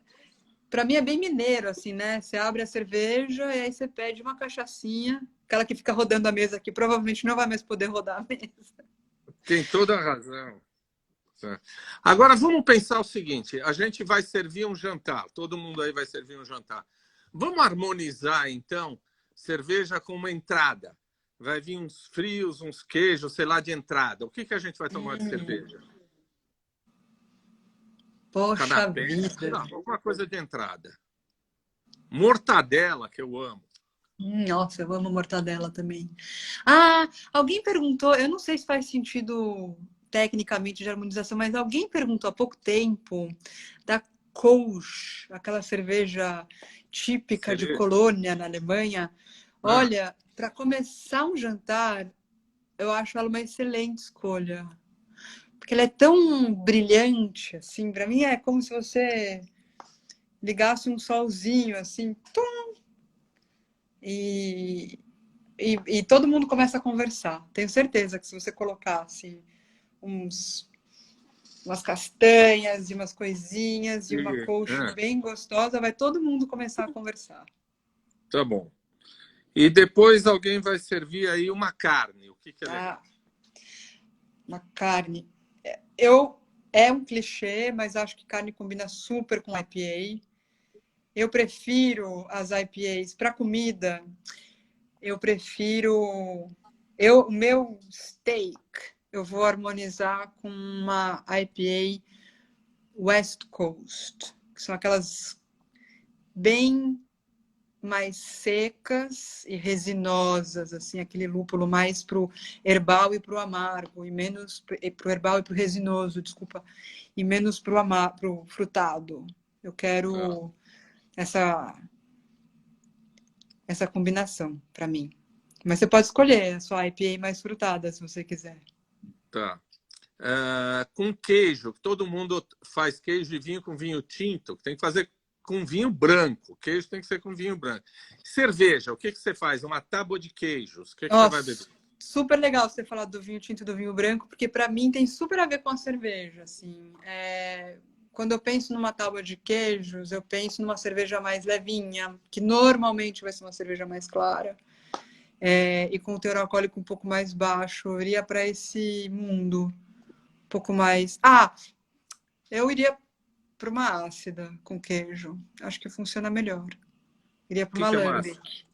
Pra mim é bem mineiro, assim, né? Você abre a cerveja e aí você pede uma cachaçinha, aquela que fica rodando a mesa aqui, provavelmente não vai mais poder rodar a mesa.
Tem toda a razão. Agora vamos pensar o seguinte: a gente vai servir um jantar, todo mundo aí vai servir um jantar. Vamos harmonizar então cerveja com uma entrada. Vai vir uns frios, uns queijos, sei lá, de entrada. O que que a gente vai tomar de cerveja?
Poxa
Canapé, sei
vida.
lá, alguma coisa de entrada. Mortadela, que eu amo.
Nossa, eu amo mortadela também. Ah, alguém perguntou, eu não sei se faz sentido tecnicamente de harmonização, mas alguém perguntou há pouco tempo da Kolsch, aquela cerveja típica de
Cereja.
Colônia, na Alemanha.
Ah,
Olha, para começar um jantar, eu acho ela uma excelente escolha. Porque ela é tão brilhante, assim, para mim é como se você ligasse um solzinho, assim, tum, e, e todo mundo começa a conversar. Tenho certeza que se você colocasse uns, umas castanhas e umas coisinhas e uma coach
é,
bem gostosa, vai todo mundo começar a conversar.
tá bom. E depois alguém vai servir aí uma carne. O que que é
Ah,
legal?
uma carne. Eu é um clichê, mas acho que carne combina super com IPA. Eu prefiro as IPAs para comida. Eu prefiro o meu steak. Eu vou harmonizar com uma IPA West Coast, que são aquelas bem mais secas e resinosas, assim, aquele lúpulo mais pro herbal e pro amargo, e menos pro herbal e pro resinoso, desculpa, e menos pro frutado. Eu
Tá,
quero essa essa combinação para mim. Mas você pode escolher a sua IPA mais frutada, se você quiser.
tá. Com queijo, todo mundo faz queijo e vinho com vinho tinto, tem que fazer com vinho branco. Queijo tem que ser com vinho branco. Cerveja, o que que você faz? Uma tábua de queijos. O que que você vai beber?
Nossa, super legal você falar do vinho tinto e do vinho branco, porque para mim tem super a ver com a cerveja, assim. Quando eu penso numa tábua de queijos, eu penso numa cerveja mais levinha, que normalmente vai ser uma cerveja mais clara, e com o teor alcoólico um pouco mais baixo. Eu iria para esse mundo um pouco mais. Ah, eu iria para uma ácida com queijo. Acho que funciona melhor. Iria
O
para
que
uma
que é massa?
lambic.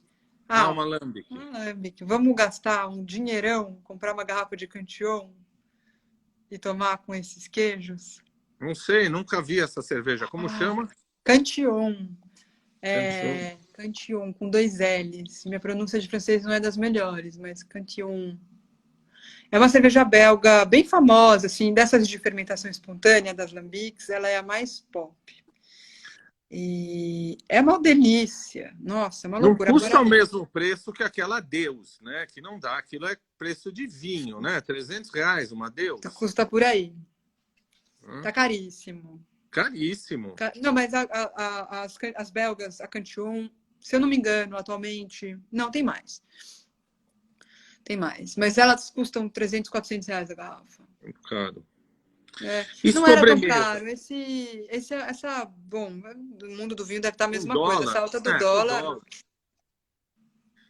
Ah,
Ah,
uma lambic.
um lambic. Vamos gastar um dinheirão, comprar uma garrafa de Cantillon e tomar com esses queijos?
Não sei, nunca vi essa cerveja. Como
Ah,
chama?
Cantillon.
Cantillon.
Cantillon, com dois L's. Minha pronúncia de francês não é das melhores, mas Cantillon. É uma cerveja belga bem famosa, assim, dessas de fermentação espontânea, das lambics, ela é a mais pop. E é uma delícia. Nossa, é uma
Não
loucura.
custa
Agora,
o mesmo preço que aquela Deus, né? Que não dá. Aquilo é preço de vinho, né? R$ 300 uma Deus.
custa por aí.
Hã?
Tá caríssimo.
Caríssimo.
Não, mas as belgas, a Cantillon, se eu não me engano, atualmente. Não, tem mais. Tem mais. Mas elas custam 300, R$ 400 a garrafa.
Muito caro. E
Não era tão
sobremesa?
caro. Bom, no mundo do vinho deve estar a
Um
mesma coisa. Essa
dólar?
alta do
É, com
dólar.
dólar.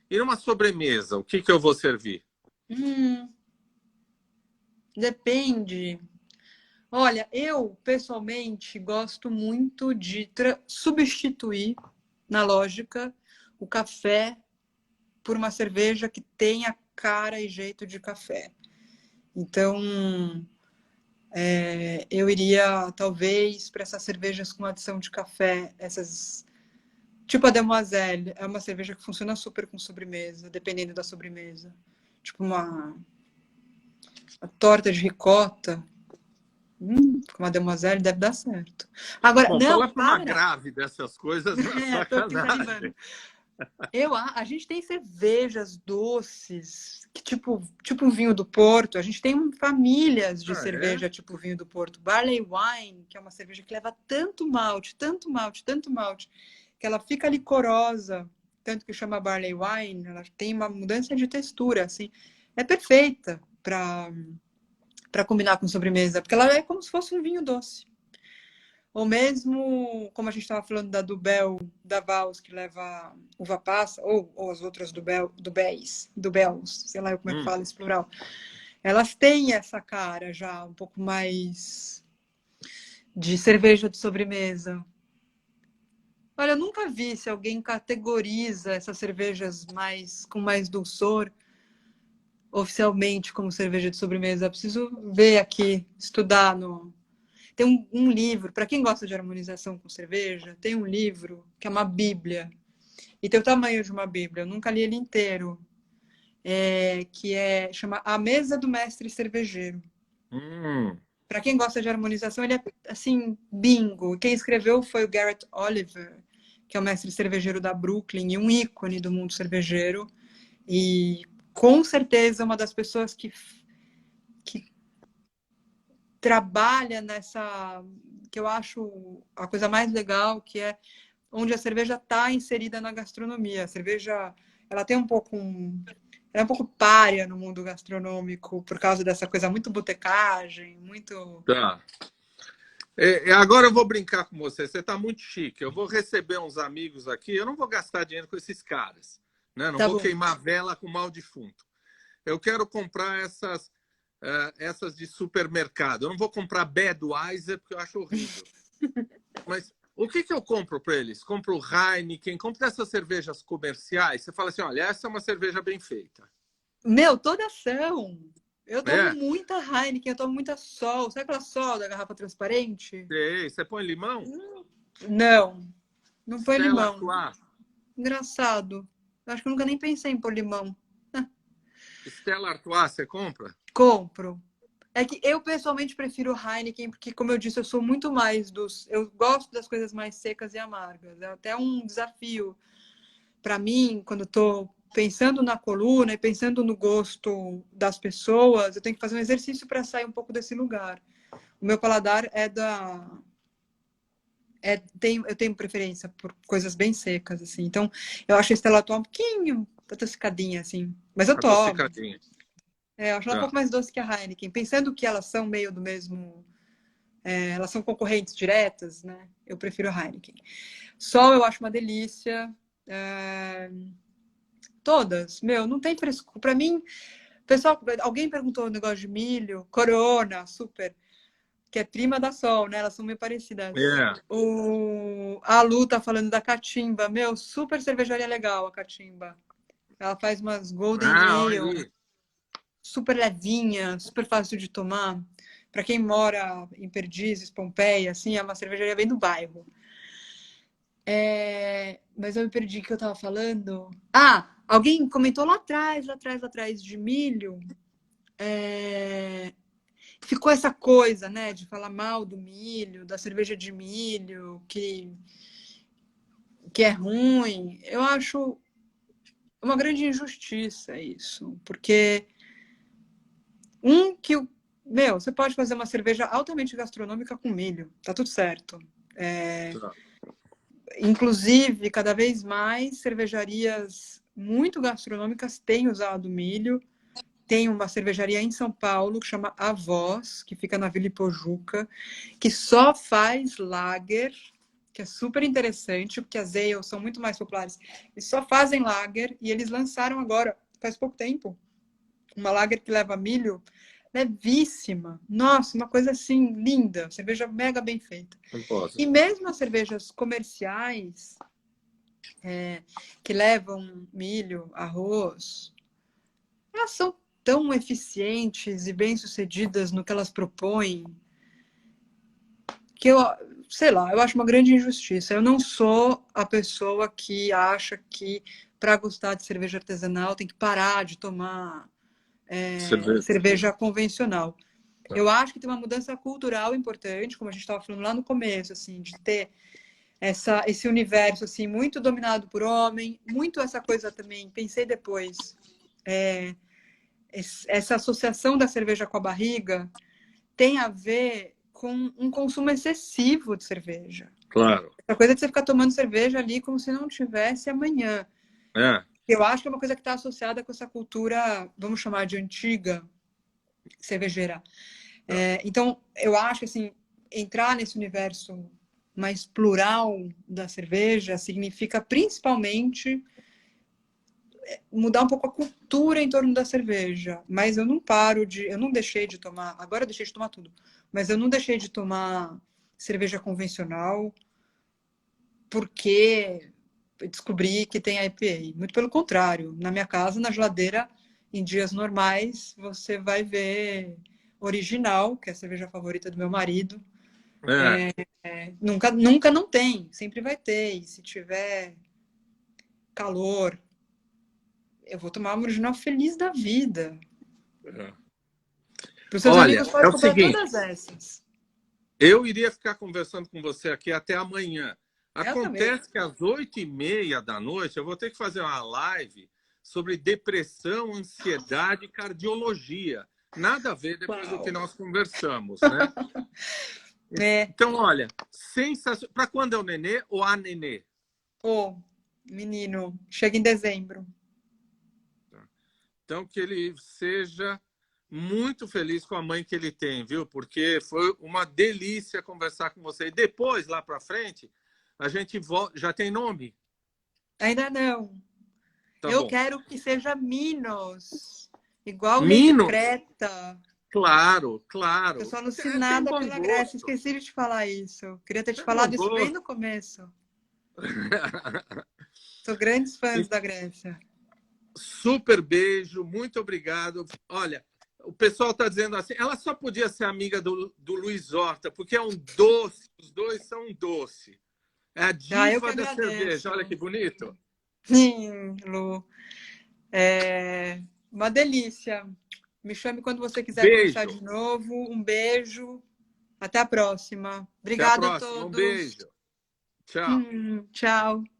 E numa sobremesa, o que que eu vou servir?
Hum, depende. Olha, eu pessoalmente gosto muito de substituir, na lógica, o café por uma cerveja que tenha cara e jeito de café. Então, eu iria talvez para essas cervejas com adição de café, essas Tipo a Demoiselle, é uma cerveja que funciona super com sobremesa, dependendo da sobremesa. Tipo uma torta de ricota. Com uma Demoiselle deve dar certo. Agora,
Bom,
não,
falar para uma
para!
grávida essas coisas é
É, tô aqui
sacanagem.
desanimando. A gente tem cervejas doces, que tipo um vinho do Porto. A gente tem famílias de
Ah, é?
cerveja tipo vinho do Porto. Barley Wine, que é uma cerveja que leva tanto malte, tanto malte, tanto malte, que ela fica licorosa, tanto que chama Barley Wine. Ela tem uma mudança de textura, assim. É perfeita para combinar com sobremesa, porque ela é como se fosse um vinho doce. Ou mesmo, como a gente estava falando da Dubel, da Vals, que leva uva passa, ou as outras Dubels, sei lá como é que
Hum.
fala esse plural. Elas têm essa cara já, um pouco mais de cerveja de sobremesa. Olha, eu nunca vi se alguém categoriza essas cervejas com mais dulçor oficialmente como cerveja de sobremesa. Eu preciso ver aqui, estudar no, tem um livro, para quem gosta de harmonização com cerveja, tem um livro que é uma bíblia. E tem o tamanho de uma bíblia. Eu nunca li ele inteiro. Chama A Mesa do Mestre Cervejeiro.
Hum.
Para quem gosta de harmonização, ele é assim, bingo. Quem escreveu foi o Garrett Oliver, que é o mestre cervejeiro da Brooklyn e um ícone do mundo cervejeiro. E com certeza uma das pessoas que trabalha nessa, que eu acho a coisa mais legal, que é onde a cerveja está inserida na gastronomia. A cerveja, ela tem ela é um pouco pária no mundo gastronômico por causa dessa coisa muito botecagem, muito...
Tá. Agora eu vou brincar com você. Você está muito chique. Eu vou receber uns amigos aqui. Eu não vou gastar dinheiro com esses caras, né? Não
Tá
vou
bom.
queimar vela com mal defunto. Eu quero comprar essas de supermercado. Eu não vou comprar Budweiser porque eu acho horrível. Mas o que eu compro para eles? Compro Heineken, compro essas cervejas comerciais. Você fala assim, olha, essa é uma cerveja bem feita.
Meu, toda ação. Eu tomo
É,
muita Heineken, eu tomo muita Sol. Sabe aquela Sol da garrafa transparente?
sei. Você põe limão?
Não, não põe
Stella
limão.
Artois.
Engraçado. Eu acho que eu nunca nem pensei em pôr limão.
Stella Artois, você compra?
Compro. É que eu pessoalmente prefiro Heineken, porque, como eu disse, eu sou muito mais dos. Eu gosto das coisas mais secas e amargas. É até um desafio para mim, quando estou pensando na coluna e pensando no gosto das pessoas, eu tenho que fazer um exercício para sair um pouco desse lugar. O meu paladar é da. Eu tenho preferência por coisas bem secas, assim. Então, eu acho a Stella Artois um pouquinho adocicadinha, assim. Mas eu tomo.
Adocicadinha.
Eu acho ela um
Tá.
pouco mais doce que a Heineken. Pensando que elas são meio do mesmo. Elas são concorrentes diretas, né? Eu prefiro a Heineken. Sol eu acho uma delícia. Todas, meu, não tem frescura. Para mim, pessoal, alguém perguntou o negócio de milho, Corona, super, que é prima da Sol, né? Elas são meio parecidas.
É.
A Lu tá falando da Catimba, meu, super cervejaria legal a Catimba. Ela faz umas Golden
Ah, olha
Ale,
aí.
super levinha, super fácil de tomar. Para quem mora em Perdizes, Pompeia, assim, é uma cervejaria bem do bairro. Mas eu me perdi o que eu tava falando. Alguém comentou lá atrás de milho. Ficou essa coisa, né, de falar mal do milho, da cerveja de milho, que é ruim. Eu acho uma grande injustiça isso, porque você pode fazer uma cerveja altamente gastronômica com milho, tá tudo certo.
Tá.
Inclusive, cada vez mais cervejarias muito gastronômicas têm usado milho. Tem uma cervejaria em São Paulo que chama A Voz, que fica na Vila Ipojuca, que só faz lager, que é super interessante, porque as ales são muito mais populares. Eles só fazem lager e eles lançaram agora, faz pouco tempo, uma lager que leva milho levíssima. Nossa, uma coisa assim linda, cerveja mega bem feita.
Não posso.
E mesmo as cervejas comerciais, que levam milho, arroz, elas são tão eficientes e bem-sucedidas no que elas propõem que sei lá, eu acho uma grande injustiça. Eu não sou a pessoa que acha que para gostar de cerveja artesanal tem que parar de tomar
Cerveja.
cerveja convencional.
Tá.
Eu acho que tem uma mudança cultural importante, como a gente estava falando lá no começo, assim, de ter esse universo assim muito dominado por homem, muito essa coisa também, pensei depois, essa associação da cerveja com a barriga tem a ver com um consumo excessivo de cerveja.
Claro.
A coisa de você ficar tomando cerveja ali como se não tivesse amanhã.
É.
Eu acho que é uma coisa que está associada com essa cultura, vamos chamar de antiga, cervejeira. Então, eu acho que assim, entrar nesse universo mais plural da cerveja significa principalmente mudar um pouco a cultura em torno da cerveja. Mas eu não deixei de tomar, agora eu deixei de tomar tudo, mas eu não deixei de tomar cerveja convencional porque descobri que tem IPA. Muito pelo contrário, na minha casa, na geladeira, em dias normais, você vai ver original, que é a cerveja favorita do meu marido. Nunca não tem, sempre vai ter. E se tiver calor, eu vou tomar uma original feliz da vida. Para os seus
Olha,
amigos
é
pode
o
comprar
seguinte,
todas essas.
eu iria ficar conversando com você aqui até amanhã.
Eu também.
Acontece que às 8h30 da noite eu vou ter que fazer uma live sobre depressão, ansiedade e cardiologia. Nada a ver depois do que nós conversamos, né? Então, olha, sensacional. Para quando é o nenê ou a nenê?
Menino, chega em dezembro.
Então, que ele seja muito feliz com a mãe que ele tem, viu? Porque foi uma delícia conversar com você. E depois, lá para frente, a gente volta. Já tem nome?
Ainda não.
Tá
Eu
bom.
quero que seja Minos. Igual Lady
Minos?
Creta.
Claro,
Eu
claro.
só não sei
Tem
nada
bom
pela Grécia.
gosto.
Esqueci de te falar isso. Queria ter te
Tem bom
falado isso bem no
gosto.
começo. Sou grandes fãs da Grécia.
Super beijo, muito obrigado. Olha, o pessoal está dizendo assim, ela só podia ser amiga do Luiz Horta, porque é um doce, os dois são um doce. É a
Eu que
diva da
agradeço.
cerveja, olha que bonito.
Sim, Lu. É uma delícia. Me chame quando você quiser conversar
Beijo,
de novo. Um beijo. Até a próxima.
até a
Obrigada a
próxima, um
todos.
beijo. Tchau.
Tchau.